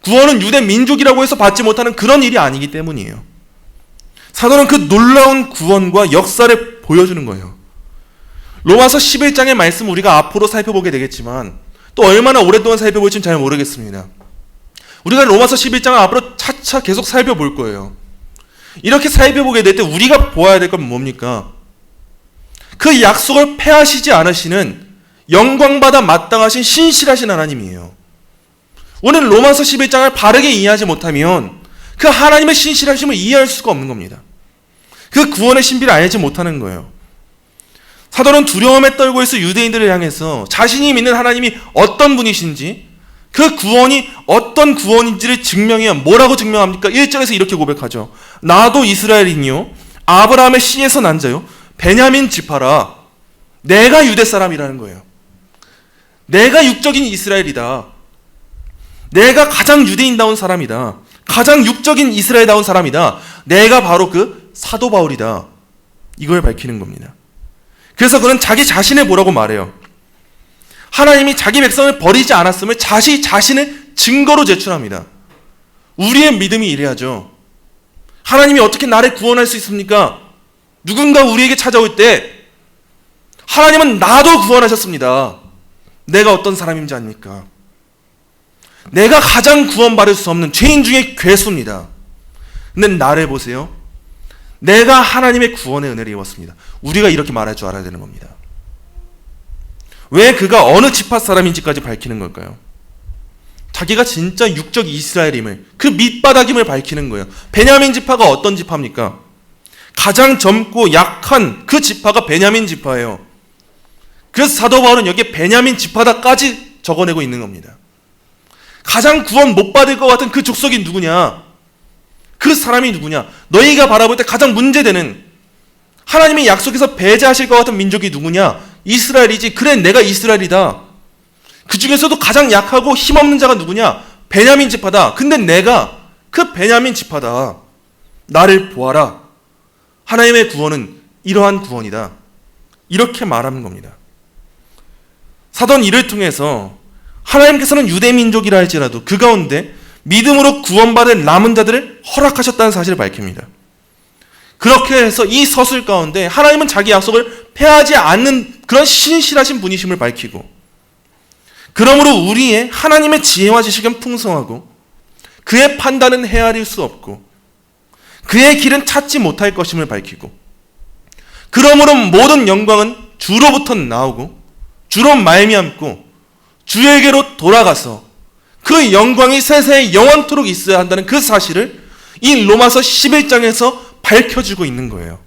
구원은 유대 민족이라고 해서 받지 못하는 그런 일이 아니기 때문이에요. 사도는 그 놀라운 구원과 역사를 보여주는 거예요. 로마서 11장의 말씀 우리가 앞으로 살펴보게 되겠지만 또 얼마나 오랫동안 살펴볼지는 잘 모르겠습니다. 우리가 로마서 11장을 앞으로 차차 계속 살펴볼 거예요. 이렇게 살펴보게 될 때 우리가 보아야 될 건 뭡니까? 그 약속을 폐하시지 않으시는 영광받아 마땅하신 신실하신 하나님이에요. 오늘 로마서 11장을 바르게 이해하지 못하면 그 하나님의 신실하심을 이해할 수가 없는 겁니다. 그 구원의 신비를 알지 못하는 거예요. 사도는 두려움에 떨고 있어 유대인들을 향해서 자신이 믿는 하나님이 어떤 분이신지 그 구원이 어떤 구원인지를 증명해야 뭐라고 증명합니까? 1절에서 이렇게 고백하죠. 나도 이스라엘인이요 아브라함의 씨에서 난 자요 베냐민 지파라. 내가 유대 사람이라는 거예요. 내가 육적인 이스라엘이다. 내가 가장 유대인다운 사람이다. 가장 육적인 이스라엘다운 사람이다. 내가 바로 그 사도 바울이다. 이걸 밝히는 겁니다. 그래서 그는 자기 자신을 뭐라고 말해요? 하나님이 자기 백성을 버리지 않았음을 자신의 증거로 제출합니다. 우리의 믿음이 이래야죠. 하나님이 어떻게 나를 구원할 수 있습니까? 누군가 우리에게 찾아올 때 하나님은 나도 구원하셨습니다. 내가 어떤 사람인지 아닙니까? 내가 가장 구원받을 수 없는 죄인 중에 괴수입니다. 근데 나를 보세요. 내가 하나님의 구원의 은혜를 입었습니다. 우리가 이렇게 말할 줄 알아야 되는 겁니다. 왜 그가 어느 지파 사람인지까지 밝히는 걸까요? 자기가 진짜 육적 이스라엘임을, 그 밑바닥임을 밝히는 거예요. 베냐민 지파가 어떤 지파입니까? 가장 젊고 약한 그 지파가 베냐민 지파예요. 그래서 사도 바울은 여기에 베냐민 지파다까지 적어내고 있는 겁니다. 가장 구원 못 받을 것 같은 그 족속이 누구냐? 그 사람이 누구냐? 너희가 바라볼 때 가장 문제되는 하나님의 약속에서 배제하실 것 같은 민족이 누구냐? 이스라엘이지. 그래, 내가 이스라엘이다. 그 중에서도 가장 약하고 힘없는 자가 누구냐? 베냐민 지파다. 근데 내가 그 베냐민 지파다. 나를 보아라. 하나님의 구원은 이러한 구원이다. 이렇게 말하는 겁니다. 사도는 이를 통해서 하나님께서는 유대 민족이라 할지라도 그 가운데 믿음으로 구원받을 남은 자들을 허락하셨다는 사실을 밝힙니다. 그렇게 해서 이 서술 가운데 하나님은 자기 약속을 폐하지 않는 그런 신실하신 분이심을 밝히고, 그러므로 우리의 하나님의 지혜와 지식은 풍성하고 그의 판단은 헤아릴 수 없고 그의 길은 찾지 못할 것임을 밝히고, 그러므로 모든 영광은 주로부터 나오고 주로 말미암고 주에게로 돌아가서 그 영광이 세세에 영원토록 있어야 한다는 그 사실을 이 로마서 11장에서 밝혀주고 있는 거예요.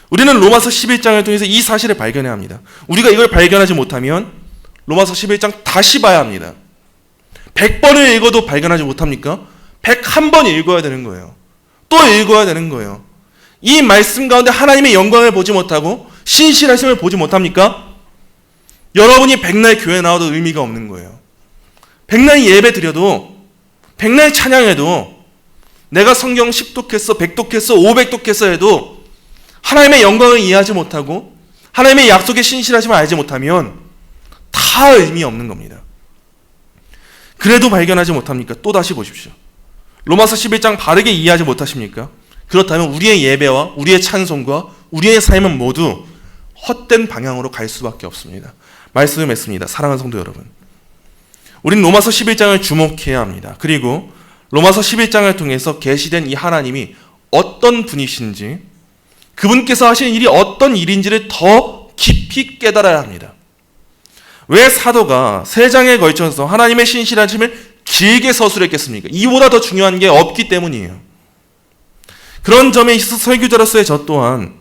우리는 로마서 11장을 통해서 이 사실을 발견해야 합니다. 우리가 이걸 발견하지 못하면 로마서 11장 다시 봐야 합니다. 100번을 읽어도 발견하지 못합니까? 101번 읽어야 되는 거예요. 또 읽어야 되는 거예요. 이 말씀 가운데 하나님의 영광을 보지 못하고 신실하심을 보지 못합니까? 여러분이 백날 교회 나와도 의미가 없는 거예요. 백날 예배 드려도, 백날 찬양해도, 내가 성경 10독했어, 100독했어, 500독했어 해도 하나님의 영광을 이해하지 못하고 하나님의 약속의 신실하심을 알지 못하면 다 의미 없는 겁니다. 그래도 발견하지 못합니까? 또 다시 보십시오. 로마서 11장 바르게 이해하지 못하십니까? 그렇다면 우리의 예배와 우리의 찬송과 우리의 삶은 모두 헛된 방향으로 갈 수밖에 없습니다. 말씀을 맺습니다. 사랑하는 성도 여러분, 우리는 로마서 11장을 주목해야 합니다. 그리고 로마서 11장을 통해서 계시된 이 하나님이 어떤 분이신지, 그분께서 하시는 일이 어떤 일인지를 더 깊이 깨달아야 합니다. 왜 사도가 3장에 걸쳐서 하나님의 신실하심을 길게 서술했겠습니까? 이보다 더 중요한 게 없기 때문이에요. 그런 점에 있어서 설교자로서의 저 또한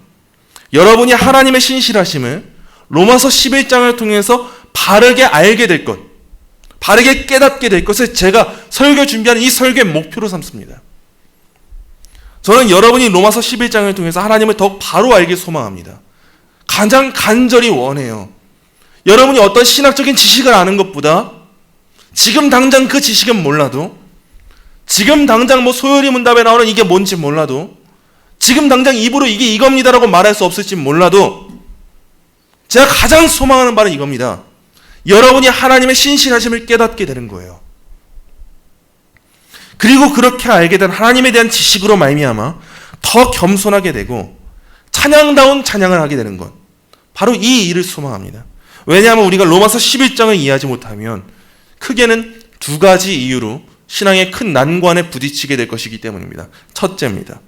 여러분이 하나님의 신실하심을 로마서 11장을 통해서 바르게 알게 될 것, 바르게 깨닫게 될 것을 제가 설교 준비하는 이 설교의 목표로 삼습니다. 저는 여러분이 로마서 11장을 통해서 하나님을 더 바로 알길 소망합니다. 가장 간절히 원해요. 여러분이 어떤 신학적인 지식을 아는 것보다 지금 당장 그 지식은 몰라도, 지금 당장 뭐 소요리 문답에 나오는 이게 뭔지 몰라도, 지금 당장 입으로 이게 이겁니다라고 말할 수 없을지 몰라도 제가 가장 소망하는 바는 이겁니다. 여러분이 하나님의 신실하심을 깨닫게 되는 거예요. 그리고 그렇게 알게 된 하나님에 대한 지식으로 말미암아 더 겸손하게 되고 찬양다운 찬양을 하게 되는 것, 바로 이 일을 소망합니다. 왜냐하면 우리가 로마서 11장을 이해하지 못하면 크게는 2가지 이유로 신앙의 큰 난관에 부딪히게 될 것이기 때문입니다. 첫째입니다.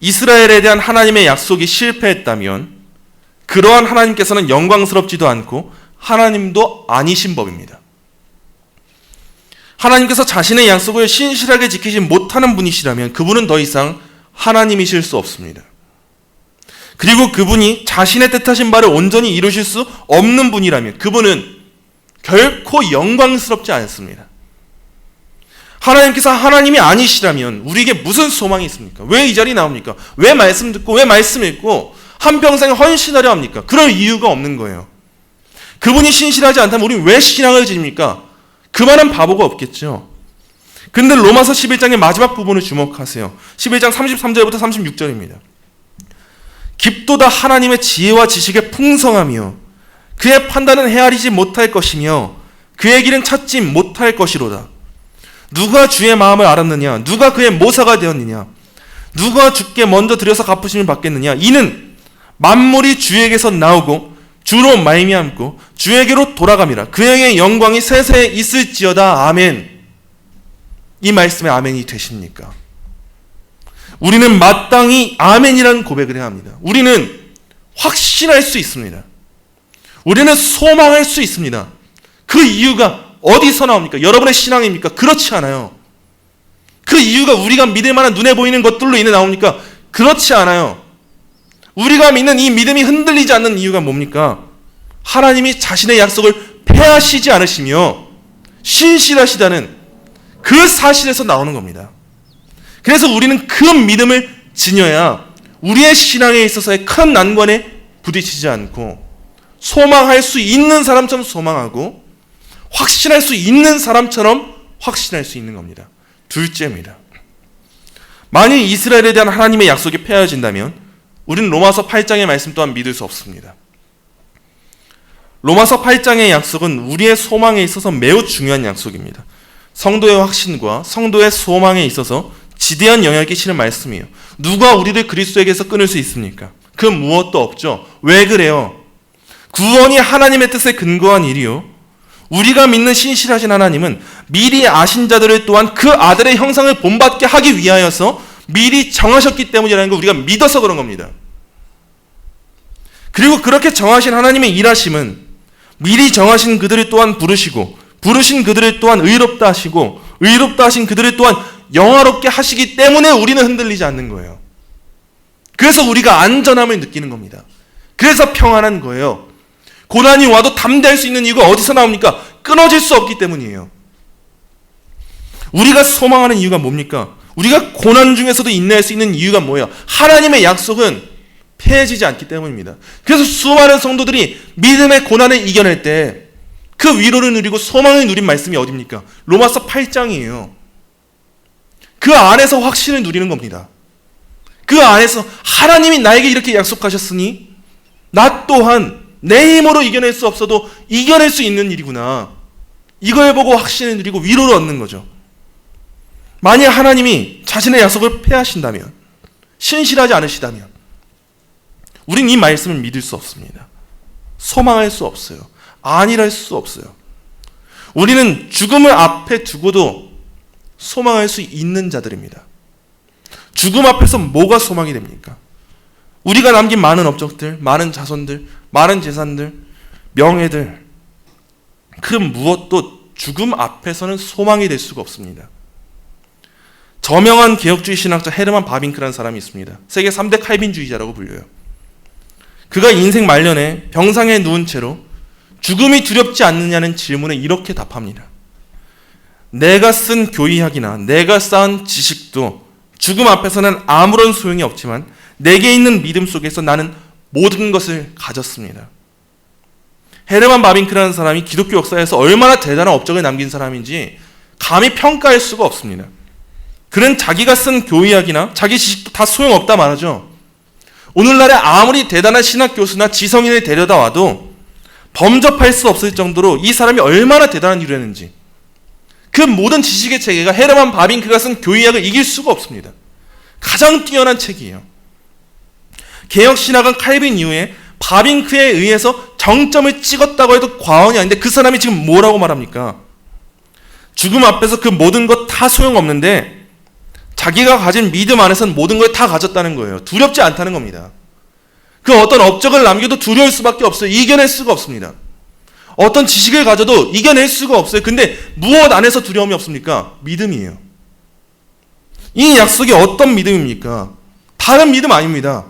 이스라엘에 대한 하나님의 약속이 실패했다면 그러한 하나님께서는 영광스럽지도 않고 하나님도 아니신 법입니다. 하나님께서 자신의 약속을 신실하게 지키지 못하는 분이시라면 그분은 더 이상 하나님이실 수 없습니다. 그리고 그분이 자신의 뜻하신 바를 온전히 이루실 수 없는 분이라면 그분은 결코 영광스럽지 않습니다. 하나님께서 하나님이 아니시라면 우리에게 무슨 소망이 있습니까? 왜 이 자리에 나옵니까? 왜 말씀 듣고 왜 말씀 읽고 한평생 헌신하려 합니까? 그럴 이유가 없는 거예요. 그분이 신실하지 않다면 우리는 왜 신앙을 지닙니까? 그만한 바보가 없겠죠. 근데 로마서 11장의 마지막 부분을 주목하세요. 11장 33절부터 36절입니다. 깊도다 하나님의 지혜와 지식의 풍성하며 그의 판단은 헤아리지 못할 것이며 그의 길은 찾지 못할 것이로다. 누가 주의 마음을 알았느냐? 누가 그의 모사가 되었느냐? 누가 주께 먼저 드려서 갚으심을 받겠느냐? 이는 만물이 주에게서 나오고 주로 말미암고 주에게로 돌아감이라. 그에게 영광이 세세에 있을지어다. 아멘. 이 말씀에 아멘이 되십니까? 우리는 마땅히 아멘이라는 고백을 해야 합니다. 우리는 확신할 수 있습니다. 우리는 소망할 수 있습니다. 그 이유가 어디서 나옵니까? 여러분의 신앙입니까? 그렇지 않아요. 그 이유가 우리가 믿을 만한 눈에 보이는 것들로 인해 나옵니까? 그렇지 않아요. 우리가 믿는 이 믿음이 흔들리지 않는 이유가 뭡니까? 하나님이 자신의 약속을 폐하시지 않으시며 신실하시다는 그 사실에서 나오는 겁니다. 그래서 우리는 그 믿음을 지녀야 우리의 신앙에 있어서의 큰 난관에 부딪히지 않고 소망할 수 있는 사람처럼 소망하고 확신할 수 있는 사람처럼 확신할 수 있는 겁니다. 둘째입니다. 만일 이스라엘에 대한 하나님의 약속이 폐하여진다면 우리는 로마서 8장의 말씀 또한 믿을 수 없습니다. 로마서 8장의 약속은 우리의 소망에 있어서 매우 중요한 약속입니다. 성도의 확신과 성도의 소망에 있어서 지대한 영향을 끼치는 말씀이에요. 누가 우리를 그리스도에게서 끊을 수 있습니까? 그 무엇도 없죠. 왜 그래요? 구원이 하나님의 뜻에 근거한 일이요. 우리가 믿는 신실하신 하나님은 미리 아신 자들을 또한 그 아들의 형상을 본받게 하기 위하여서 미리 정하셨기 때문이라는 걸 우리가 믿어서 그런 겁니다. 그리고 그렇게 정하신 하나님의 일하심은 미리 정하신 그들을 또한 부르시고 부르신 그들을 또한 의롭다 하시고 의롭다 하신 그들을 또한 영화롭게 하시기 때문에 우리는 흔들리지 않는 거예요. 그래서 우리가 안전함을 느끼는 겁니다. 그래서 평안한 거예요. 고난이 와도 담대할 수 있는 이유가 어디서 나옵니까? 끊어질 수 없기 때문이에요. 우리가 소망하는 이유가 뭡니까? 우리가 고난 중에서도 인내할 수 있는 이유가 뭐예요? 하나님의 약속은 패해지지 않기 때문입니다. 그래서 수많은 성도들이 믿음의 고난을 이겨낼 때 그 위로를 누리고 소망을 누린 말씀이 어디입니까? 로마서 8장이에요. 그 안에서 확신을 누리는 겁니다. 그 안에서 하나님이 나에게 이렇게 약속하셨으니 나 또한 내 힘으로 이겨낼 수 없어도 이겨낼 수 있는 일이구나. 이걸 보고 확신을 누리고 위로를 얻는 거죠. 만약 하나님이 자신의 약속을 폐하신다면, 신실하지 않으시다면 우린 이 말씀을 믿을 수 없습니다. 소망할 수 없어요. 안일할 수 없어요. 우리는 죽음을 앞에 두고도 소망할 수 있는 자들입니다. 죽음 앞에서 뭐가 소망이 됩니까? 우리가 남긴 많은 업적들, 많은 자손들, 많은 재산들, 명예들, 그 무엇도 죽음 앞에서는 소망이 될 수가 없습니다. 저명한 개혁주의 신학자 헤르만 바빙크라는 사람이 있습니다. 세계 3대 칼빈주의자라고 불려요. 그가 인생 말년에 병상에 누운 채로 죽음이 두렵지 않느냐는 질문에 이렇게 답합니다. 내가 쓴 교의학이나 내가 쌓은 지식도 죽음 앞에서는 아무런 소용이 없지만 내게 있는 믿음 속에서 나는 모든 것을 가졌습니다. 헤르만 바빙크라는 사람이 기독교 역사에서 얼마나 대단한 업적을 남긴 사람인지 감히 평가할 수가 없습니다. 그는 자기가 쓴 교의학이나 자기 지식도 다 소용없다 말하죠. 오늘날에 아무리 대단한 신학 교수나 지성인을 데려다 와도 범접할 수 없을 정도로 이 사람이 얼마나 대단한 일을 했는지, 그 모든 지식의 체계가 헤르만 바빙크가 쓴 교의학을 이길 수가 없습니다. 가장 뛰어난 책이에요. 개혁신학은 칼빈 이후에 바빙크에 의해서 정점을 찍었다고 해도 과언이 아닌데 그 사람이 지금 뭐라고 말합니까? 죽음 앞에서 그 모든 것 다 소용없는데 자기가 가진 믿음 안에서는 모든 걸 다 가졌다는 거예요. 두렵지 않다는 겁니다. 그 어떤 업적을 남겨도 두려울 수밖에 없어요. 이겨낼 수가 없습니다. 어떤 지식을 가져도 이겨낼 수가 없어요. 근데 무엇 안에서 두려움이 없습니까? 믿음이에요. 이 약속이 어떤 믿음입니까? 다른 믿음 아닙니다.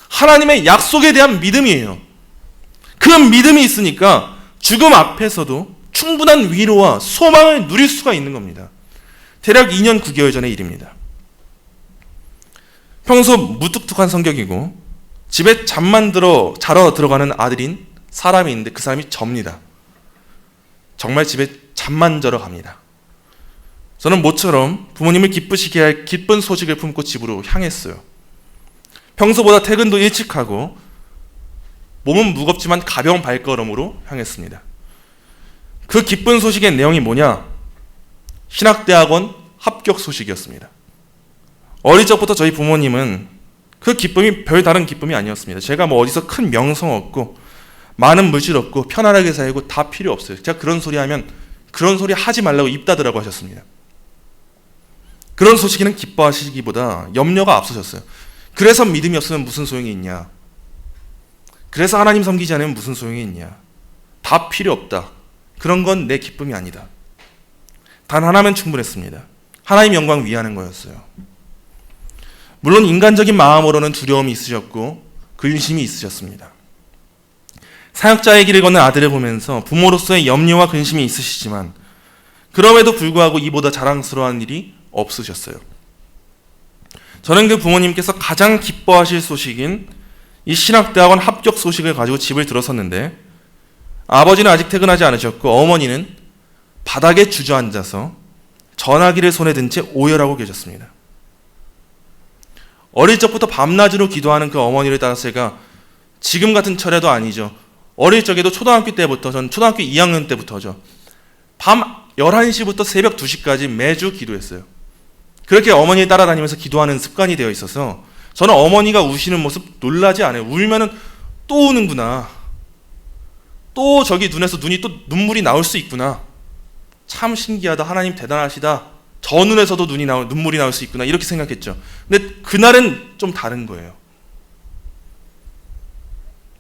하나님의 약속에 대한 믿음이에요. 그 믿음이 있으니까 죽음 앞에서도 충분한 위로와 소망을 누릴 수가 있는 겁니다. 대략 2년 9개월 전의 일입니다. 평소 무뚝뚝한 성격이고 집에 잠만 자러 들어가는 아들인 사람이 있는데 그 사람이 접니다. 정말 집에 잠만 자러 갑니다. 저는 모처럼 부모님을 기쁘시게 할 기쁜 소식을 품고 집으로 향했어요. 평소보다 퇴근도 일찍 하고 몸은 무겁지만 가벼운 발걸음으로 향했습니다. 그 기쁜 소식의 내용이 뭐냐? 신학대학원 합격 소식이었습니다. 어릴 적부터 저희 부모님은 그 기쁨이 별다른 기쁨이 아니었습니다. 제가 어디서 큰 명성 얻고 많은 물질 얻고 편안하게 살고 다 필요 없어요. 제가 그런 소리 하면 그런 소리 하지 말라고 입 닫으라고 하셨습니다. 그런 소식에는 기뻐하시기보다 염려가 앞서셨어요. 그래서 믿음이 없으면 무슨 소용이 있냐? 그래서 하나님 섬기지 않으면 무슨 소용이 있냐? 다 필요 없다. 그런 건 내 기쁨이 아니다. 단 하나면 충분했습니다. 하나님 영광 위하는 거였어요. 물론 인간적인 마음으로는 두려움이 있으셨고 근심이 있으셨습니다. 사역자의 길을 걷는 아들을 보면서 부모로서의 염려와 근심이 있으시지만 그럼에도 불구하고 이보다 자랑스러운 일이 없으셨어요. 저는 그 부모님께서 가장 기뻐하실 소식인 이 신학대학원 합격 소식을 가지고 집을 들어섰는데 아버지는 아직 퇴근하지 않으셨고 어머니는 바닥에 주저앉아서 전화기를 손에 든 채 오열하고 계셨습니다. 어릴 적부터 밤낮으로 기도하는 그 어머니를 따라서 제가 지금 같은 철야도 아니죠. 어릴 적에도 초등학교 때부터, 전 초등학교 2학년 때부터죠. 밤 11시부터 새벽 2시까지 매주 기도했어요. 그렇게 어머니 따라다니면서 기도하는 습관이 되어 있어서 저는 어머니가 우시는 모습 놀라지 않아요. 울면은 또 우는구나. 또 저기 눈에서 또 눈물이 나올 수 있구나. 참 신기하다. 하나님 대단하시다. 저 눈에서도 눈물이 나올 수 있구나. 이렇게 생각했죠. 근데 그날은 좀 다른 거예요.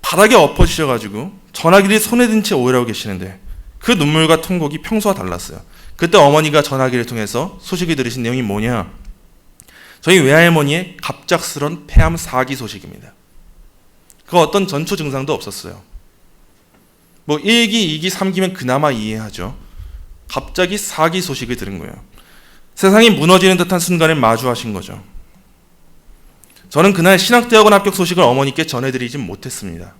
바닥에 엎어지셔가지고 전화기를 손에 든 채 오일하고 계시는데 그 눈물과 통곡이 평소와 달랐어요. 그때 어머니가 전화기를 통해서 소식을 들으신 내용이 뭐냐? 저희 외할머니의 갑작스런 폐암 4기 소식입니다. 그 어떤 전초 증상도 없었어요. 뭐 1기, 2기, 3기면 그나마 이해하죠. 갑자기 4기 소식을 들은 거예요. 세상이 무너지는 듯한 순간을 마주하신 거죠. 저는 그날 신학대학원 합격 소식을 어머니께 전해드리진 못했습니다.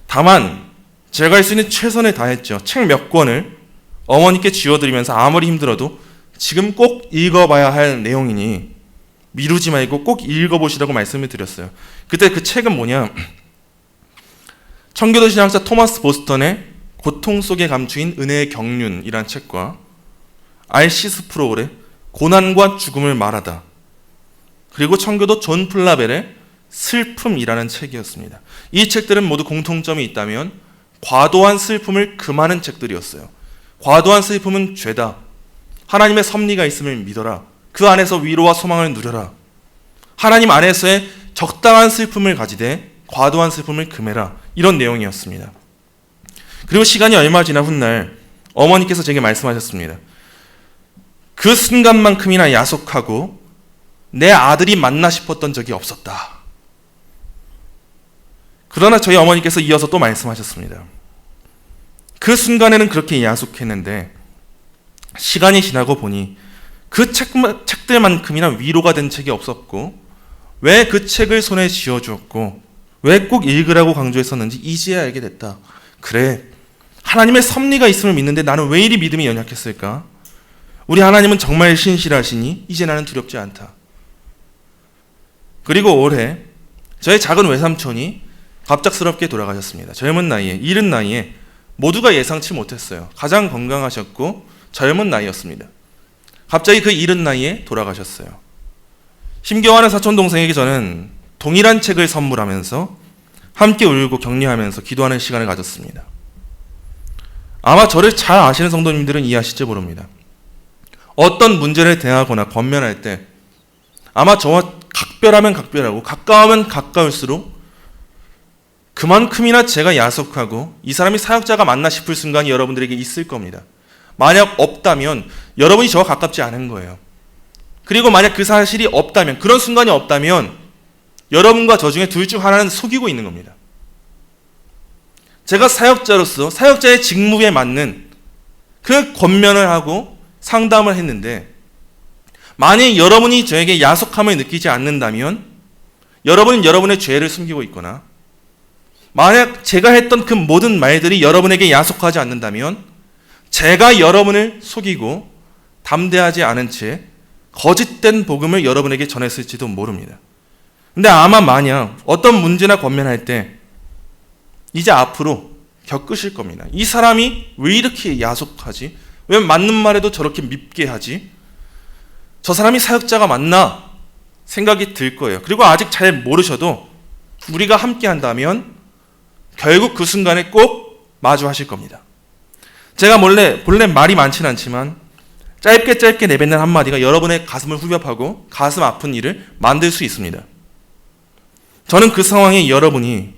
다만 제가 할 수 있는 최선을 다했죠. 책 몇 권을 어머니께 쥐어드리면서 아무리 힘들어도 지금 꼭 읽어봐야 할 내용이니 미루지 말고 꼭 읽어보시라고 말씀을 드렸어요. 그때 그 책은 뭐냐? 청교도 신학자 토마스 보스턴의 고통 속에 감추인 은혜의 경륜이라는 책과 R.C. 스프로울의 고난과 죽음을 말하다, 그리고 청교도 존 플라벨의 슬픔이라는 책이었습니다. 이 책들은 모두 공통점이 있다면 과도한 슬픔을 금하는 책들이었어요. 과도한 슬픔은 죄다. 하나님의 섭리가 있음을 믿어라. 그 안에서 위로와 소망을 누려라. 하나님 안에서의 적당한 슬픔을 가지되 과도한 슬픔을 금해라. 이런 내용이었습니다. 그리고 시간이 얼마 지난 훗날 어머니께서 제게 말씀하셨습니다. 그 순간만큼이나 야속하고 내 아들이 맞나 싶었던 적이 없었다. 그러나 저희 어머니께서 이어서 또 말씀하셨습니다. 그 순간에는 그렇게 야속했는데 시간이 지나고 보니 그 책들만큼이나 위로가 된 책이 없었고 왜 그 책을 손에 쥐어주었고 왜 꼭 읽으라고 강조했었는지 이제야 알게 됐다. 그래, 하나님의 섭리가 있음을 믿는데 나는 왜 이리 믿음이 연약했을까? 우리 하나님은 정말 신실하시니 이제 나는 두렵지 않다. 그리고 올해 저희 작은 외삼촌이 갑작스럽게 돌아가셨습니다. 젊은 나이에, 이른 나이에 모두가 예상치 못했어요. 가장 건강하셨고 젊은 나이였습니다. 갑자기 그 이른 나이에 돌아가셨어요. 힘겨워하는 사촌동생에게 저는 동일한 책을 선물하면서 함께 울고 격려하면서 기도하는 시간을 가졌습니다. 아마 저를 잘 아시는 성도님들은 이해하실지 모릅니다. 어떤 문제를 대하거나 권면할 때 아마 저와 각별하면 각별하고 가까우면 가까울수록 그만큼이나 제가 야속하고 이 사람이 사역자가 맞나 싶을 순간이 여러분들에게 있을 겁니다. 만약 없다면 여러분이 저와 가깝지 않은 거예요. 그리고 만약 그 사실이 없다면, 그런 순간이 없다면 여러분과 저 중에 둘 중 하나는 속이고 있는 겁니다. 제가 사역자로서 사역자의 직무에 맞는 그 권면을 하고 상담을 했는데 만약 여러분이 저에게 야속함을 느끼지 않는다면 여러분은 여러분의 죄를 숨기고 있거나 만약 제가 했던 그 모든 말들이 여러분에게 야속하지 않는다면 제가 여러분을 속이고 담대하지 않은 채 거짓된 복음을 여러분에게 전했을지도 모릅니다. 근데 아마 만약 어떤 문제나 권면할 때 이제 앞으로 겪으실 겁니다. 이 사람이 왜 이렇게 야속하지? 왜 맞는 말에도 저렇게 밉게 하지? 저 사람이 사역자가 맞나? 생각이 들 거예요. 그리고 아직 잘 모르셔도 우리가 함께 한다면 결국 그 순간에 꼭 마주하실 겁니다. 제가 본래 말이 많지는 않지만 짧게 내뱉는 한마디가 여러분의 가슴을 후벼파고 가슴 아픈 일을 만들 수 있습니다. 저는 그 상황에 여러분이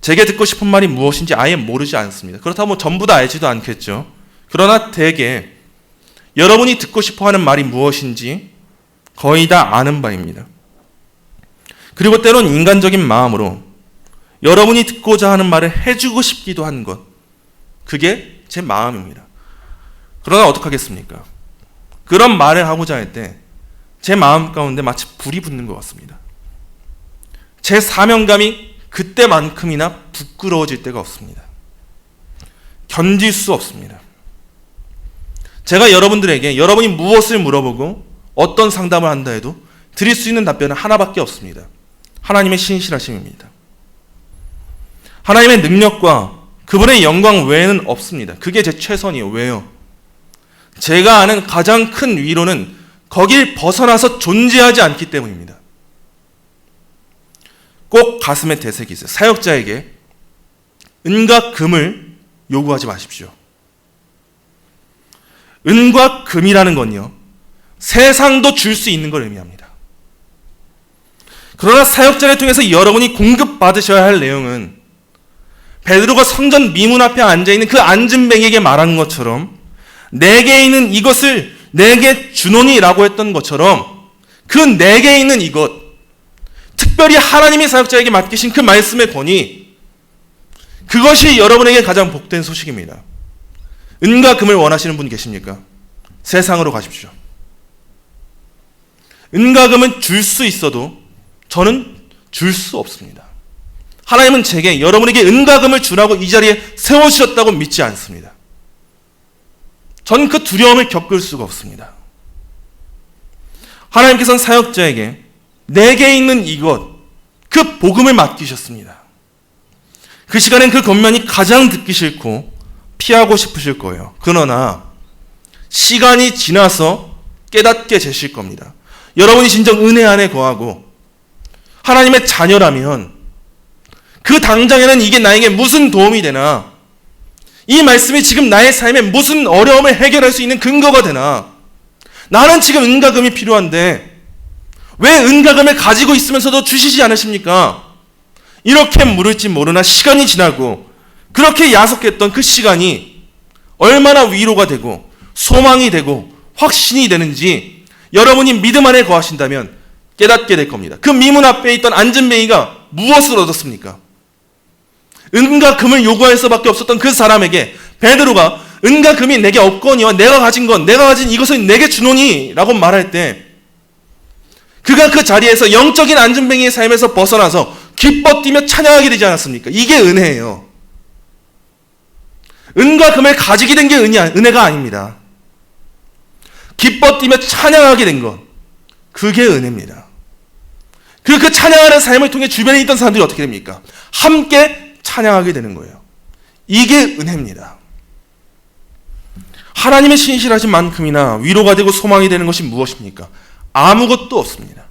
제게 듣고 싶은 말이 무엇인지 아예 모르지 않습니다. 그렇다고 뭐 전부 다 알지도 않겠죠. 그러나 대개 여러분이 듣고 싶어하는 말이 무엇인지 거의 다 아는 바입니다. 그리고 때론 인간적인 마음으로 여러분이 듣고자 하는 말을 해주고 싶기도 한 것, 그게 제 마음입니다. 그러나 어떡하겠습니까? 그런 말을 하고자 할 때 제 마음 가운데 마치 불이 붙는 것 같습니다. 제 사명감이 그때만큼이나 부끄러워질 때가 없습니다. 견딜 수 없습니다. 제가 여러분들에게 여러분이 무엇을 물어보고 어떤 상담을 한다 해도 드릴 수 있는 답변은 하나밖에 없습니다. 하나님의 신실하심입니다. 하나님의 능력과 그분의 영광 외에는 없습니다. 그게 제 최선이에요. 왜요? 제가 아는 가장 큰 위로는 거길 벗어나서 존재하지 않기 때문입니다. 꼭 가슴에 되새기세요. 사역자에게 은과 금을 요구하지 마십시오. 은과 금이라는 건요, 세상도 줄 수 있는 걸 의미합니다. 그러나 사역자를 통해서 여러분이 공급받으셔야 할 내용은 베드로가 성전 미문 앞에 앉아있는 그 앉은뱅이에게 말한 것처럼 내게 있는 이것을 내게 주노니라고 했던 것처럼 그 내게 있는 이것, 특별히 하나님이 사역자에게 맡기신 그 말씀의 권위, 그것이 여러분에게 가장 복된 소식입니다. 은과 금을 원하시는 분 계십니까? 세상으로 가십시오. 은과 금은 줄 수 있어도 저는 줄 수 없습니다. 하나님은 제게 여러분에게 은과 금을 주라고 이 자리에 세워주셨다고 믿지 않습니다. 저는 그 두려움을 겪을 수가 없습니다. 하나님께서는 사역자에게 내게 있는 이것, 그 복음을 맡기셨습니다. 그 시간엔 그 겉면이 가장 듣기 싫고 피하고 싶으실 거예요. 그러나 시간이 지나서 깨닫게 되실 겁니다. 여러분이 진정 은혜 안에 거하고 하나님의 자녀라면 그 당장에는 이게 나에게 무슨 도움이 되나, 이 말씀이 지금 나의 삶에 무슨 어려움을 해결할 수 있는 근거가 되나, 나는 지금 은과 금이 필요한데 왜 은과 금을 가지고 있으면서도 주시지 않으십니까? 이렇게 물을지 모르나 시간이 지나고 그렇게 야속했던 그 시간이 얼마나 위로가 되고 소망이 되고 확신이 되는지 여러분이 믿음 안에 거하신다면 깨닫게 될 겁니다. 그 미문 앞에 있던 앉은뱅이가 무엇을 얻었습니까? 은과 금을 요구할 수밖에 없었던 그 사람에게 베드로가 은과 금이 내게 없거니와 내가 가진 이것을 내게 주노니 라고 말할 때 그가 그 자리에서 영적인 앉은뱅이의 삶에서 벗어나서 기뻐 뛰며 찬양하게 되지 않았습니까? 이게 은혜예요. 은과 금을 가지게 된 게 은혜가 아닙니다. 기뻐 뛰며 찬양하게 된 것, 그게 은혜입니다. 그리고 그 찬양하는 삶을 통해 주변에 있던 사람들이 어떻게 됩니까? 함께 찬양하게 되는 거예요. 이게 은혜입니다. 하나님의 신실하신 만큼이나 위로가 되고 소망이 되는 것이 무엇입니까? 아무것도 없습니다.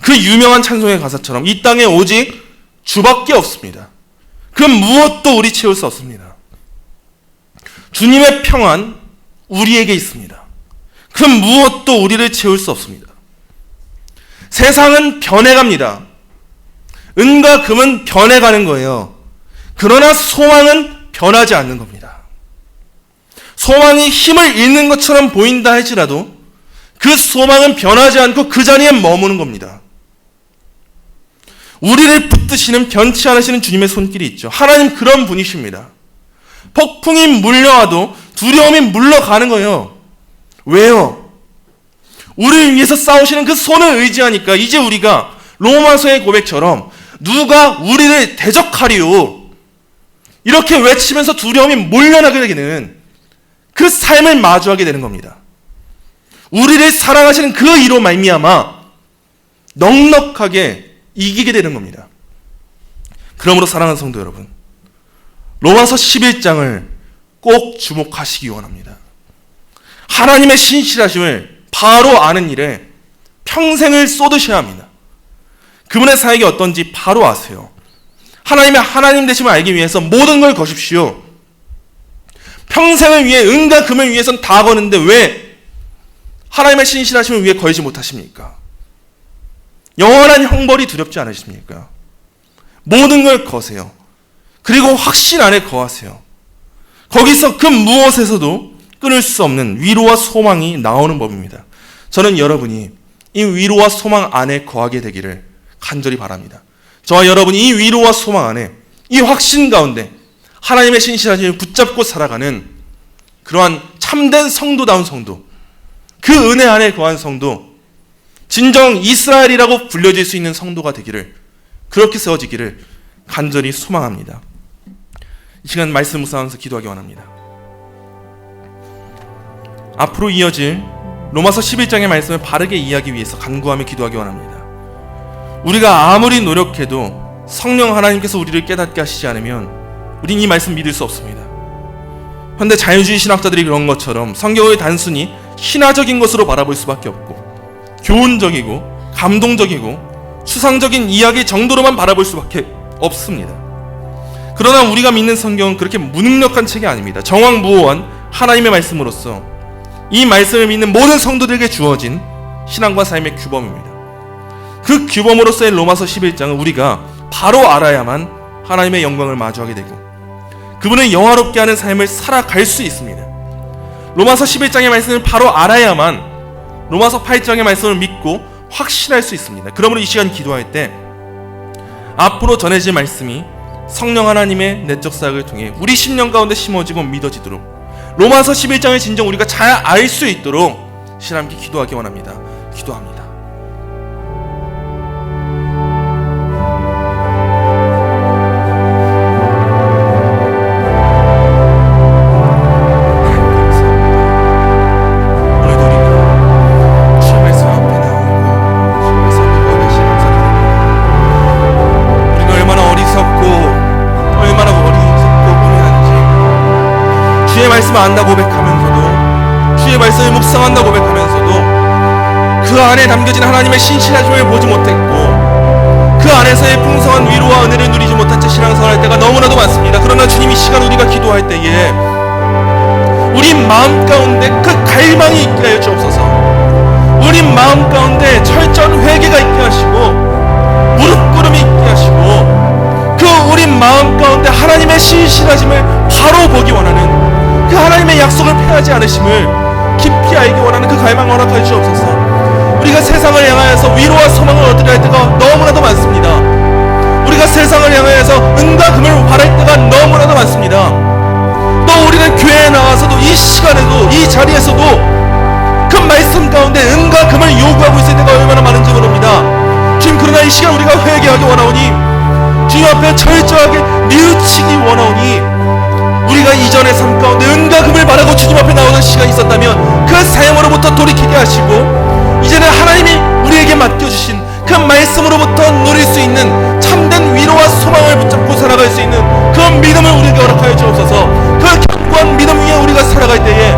그 유명한 찬송의 가사처럼 이 땅에 오직 주밖에 없습니다. 그 무엇도 우리 채울 수 없습니다. 주님의 평안 우리에게 있습니다. 그 무엇도 우리를 채울 수 없습니다. 세상은 변해갑니다. 은과 금은 변해가는 거예요. 그러나 소망은 변하지 않는 겁니다. 소망이 힘을 잃는 것처럼 보인다 할지라도 그 소망은 변하지 않고 그 자리에 머무는 겁니다. 우리를 붙드시는 변치 않으시는 주님의 손길이 있죠. 하나님 그런 분이십니다. 폭풍이 물려와도 두려움이 물러가는 거예요. 왜요? 우리를 위해서 싸우시는 그 손을 의지하니까 이제 우리가 로마서의 고백처럼 누가 우리를 대적하리요 이렇게 외치면서 두려움이 몰려나게 되는 그 삶을 마주하게 되는 겁니다. 우리를 사랑하시는 그 이로 말미암아 넉넉하게 이기게 되는 겁니다. 그러므로 사랑하는 성도 여러분, 로마서 11장을 꼭 주목하시기 원합니다. 하나님의 신실하심을 바로 아는 일에 평생을 쏟으셔야 합니다. 그분의 사역이 어떤지 바로 아세요. 하나님의 하나님 되심을 알기 위해서 모든 걸 거십시오. 평생을 위해 은과 금을 위해서는 다 거는데 왜 하나님의 신실하심을 위해 걸지 못하십니까? 영원한 형벌이 두렵지 않으십니까? 모든 걸 거세요. 그리고 확신 안에 거하세요. 거기서 그 무엇에서도 끊을 수 없는 위로와 소망이 나오는 법입니다. 저는 여러분이 이 위로와 소망 안에 거하게 되기를 간절히 바랍니다. 저와 여러분이 이 위로와 소망 안에, 이 확신 가운데 하나님의 신실하심을 붙잡고 살아가는 그러한 참된 성도다운 성도, 그 은혜 안에 거한 성도, 진정 이스라엘이라고 불려질 수 있는 성도가 되기를, 그렇게 세워지기를 간절히 소망합니다. 이 시간 말씀 묵상하면서 기도하기 원합니다. 앞으로 이어질 로마서 11장의 말씀을 바르게 이해하기 위해서 간구하며 기도하기 원합니다. 우리가 아무리 노력해도 성령 하나님께서 우리를 깨닫게 하시지 않으면 우린 이 말씀 믿을 수 없습니다. 현대 자유주의 신학자들이 그런 것처럼 성경을 단순히 신화적인 것으로 바라볼 수밖에 없고 교훈적이고 감동적이고 추상적인 이야기 정도로만 바라볼 수밖에 없습니다. 그러나 우리가 믿는 성경은 그렇게 무능력한 책이 아닙니다. 정확무오한 하나님의 말씀으로서 이 말씀을 믿는 모든 성도들에게 주어진 신앙과 삶의 규범입니다. 그 규범으로서의 로마서 11장은 우리가 바로 알아야만 하나님의 영광을 마주하게 되고 그분을 영화롭게 하는 삶을 살아갈 수 있습니다. 로마서 11장의 말씀을 바로 알아야만 로마서 8장의 말씀을 믿고 확신할 수 있습니다. 그러므로 이 시간 기도할 때 앞으로 전해질 말씀이 성령 하나님의 내적 사역을 통해 우리 심령 가운데 심어지고 믿어지도록 로마서 11장을 진정 우리가 잘 알 수 있도록 신함께 기도하기 원합니다. 기도합니다. 안다 고백하면서도 주의 말씀을 묵상한다 고백하면서도 그 안에 담겨진 하나님의 신실하심을 보지 못했고 그 안에서의 풍성한 위로와 은혜를 누리지 못한 채 신앙생활할 때가 너무나도 많습니다. 그러나 주님 이 시간 우리가 기도할 때에 우리 마음 가운데 그 갈망이 있게 하여 주옵소서. 우리 마음 가운데 철저한 회개가 있게 하시고 무릎 꿇음이 있게 하시고 그 우리 마음 가운데 하나님의 신실하심을 바로 보기 원하는 그 하나님의 약속을 패하지 않으심을 깊이 알기 원하는 그 갈망을 허락하여 주옵소서. 우리가 세상을 향하여서 위로와 소망을 얻으려 할 때가 너무나도 많습니다. 우리가 세상을 향하여서 은과 금을 바랄 때가 너무나도 많습니다. 또 우리는 교회에 나와서도 이 시간에도 이 자리에서도 그 말씀 가운데 은과 금을 요구하고 있을 때가 얼마나 많은지 모릅니다. 주님, 그러나 이 시간 우리가 회개하기 원하오니 주님 앞에 철저하게 뉘우치기 원하오니 우리가 이전의 삶 가운데 은과 금을 바라고 주님 앞에 나오는 시간이 있었다면 그 삶으로부터 돌이키게 하시고 이제는 하나님이 우리에게 맡겨주신 그 말씀으로부터 누릴 수 있는 참된 위로와 소망을 붙잡고 살아갈 수 있는 그 믿음을 우리에게 허락하여 주옵소서. 그 견고한 믿음 위에 우리가 살아갈 때에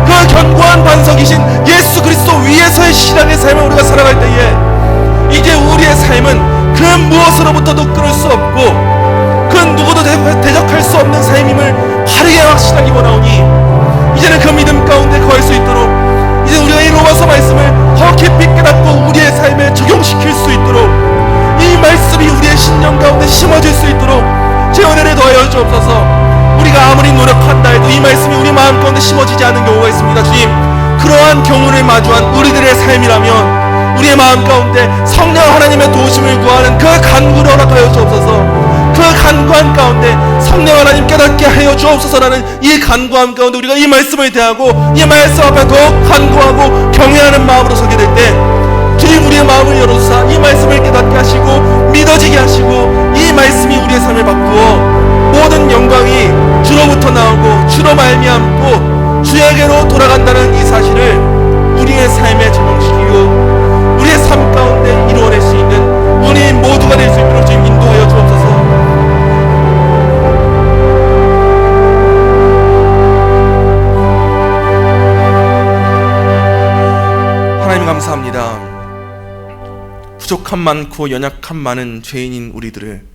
그 견고한 반석이신 예수 그리스도 위에서의 신앙의 삶을 우리가 살아갈 때에 이제 우리의 삶은 그 무엇으로부터도 끊을 수 없고 그 누구도 대적할 수 없는 삶임을 바르게 확신하기 원하오니 이제는 그 믿음 가운데 거할 수 있도록 이제 우리가 이 로마서 말씀을 더 깊이 깨닫고 우리의 삶에 적용시킬 수 있도록 이 말씀이 우리의 신령 가운데 심어질 수 있도록 제 은혜를 더하여 주옵소서. 우리가 아무리 노력한다 해도 이 말씀이 우리 마음 가운데 심어지지 않는 경우가 있습니다. 주님, 그러한 경우를 마주한 우리들의 삶이라면 우리의 마음 가운데 성령 하나님의 도우심을 구하는 그 간구를 허락하여 주옵소서. 그 간구함 가운데 성령 하나님 깨닫게 하여 주옵소서라는 이 간구함 가운데 우리가 이 말씀을 대하고 이 말씀 앞에 더욱 간구하고 경외하는 마음으로 서게 될 때 주님, 우리의 마음을 열어주사 이 말씀을 깨닫게 하시고 믿어지게 하시고 이 말씀이 우리의 삶을 바꾸어 모든 영광이 주로부터 나오고 주로 말미암고 주에게로 돌아간다는 이 사실을 우리의 삶에 적용시키고 우리의 삶 가운데 이루어낼 수 있는 우리 모두가 될 수 있도록 주님 인도하여 주옵소서. 하나님 감사합니다. 부족함 많고 연약함 많은 죄인인 우리들을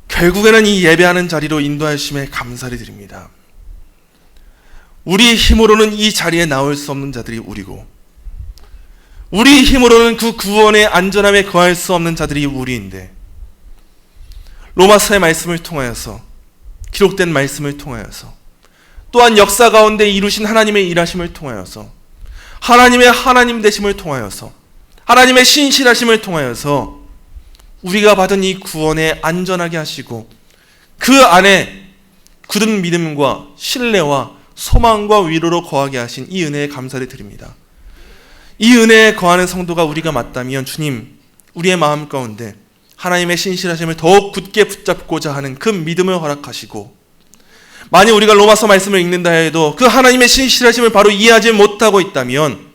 결국에는 이 예배하는 자리로 인도하심에 감사를 드립니다. 우리 힘으로는 이 자리에 나올 수 없는 자들이 우리고 우리 힘으로는 그 구원의 안전함에 거할 수 없는 자들이 우리인데 로마서의 말씀을 통하여서 기록된 말씀을 통하여서 또한 역사 가운데 이루신 하나님의 일하심을 통하여서 하나님의 하나님 되심을 통하여서 하나님의 신실하심을 통하여서 우리가 받은 이 구원에 안전하게 하시고 그 안에 굳은 믿음과 신뢰와 소망과 위로로 거하게 하신 이 은혜에 감사를 드립니다. 이 은혜에 거하는 성도가 우리가 맞다면 주님, 우리의 마음 가운데 하나님의 신실하심을 더욱 굳게 붙잡고자 하는 그 믿음을 허락하시고 만약 우리가 로마서 말씀을 읽는다 해도 그 하나님의 신실하심을 바로 이해하지 못하고 있다면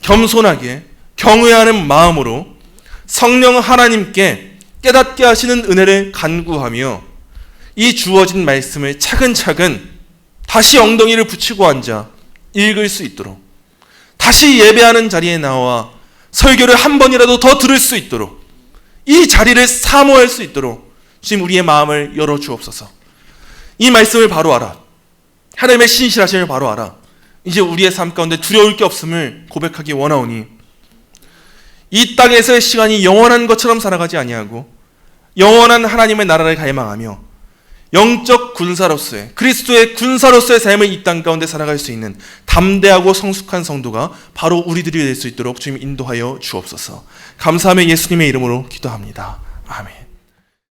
겸손하게 경외하는 마음으로 성령 하나님께 깨닫게 하시는 은혜를 간구하며 이 주어진 말씀을 차근차근 다시 엉덩이를 붙이고 앉아 읽을 수 있도록, 다시 예배하는 자리에 나와 설교를 한 번이라도 더 들을 수 있도록, 이 자리를 사모할 수 있도록 주님 우리의 마음을 열어주옵소서. 이 말씀을 바로 알아, 하나님의 신실하심을 바로 알아, 이제 우리의 삶 가운데 두려울 게 없음을 고백하기 원하오니 이 땅에서의 시간이 영원한 것처럼 살아가지 아니하고 영원한 하나님의 나라를 갈망하며 영적 군사로서의, 그리스도의 군사로서의 삶을 이 땅 가운데 살아갈 수 있는 담대하고 성숙한 성도가 바로 우리들이 될 수 있도록 주님 인도하여 주옵소서. 감사하며 예수님의 이름으로 기도합니다. 아멘.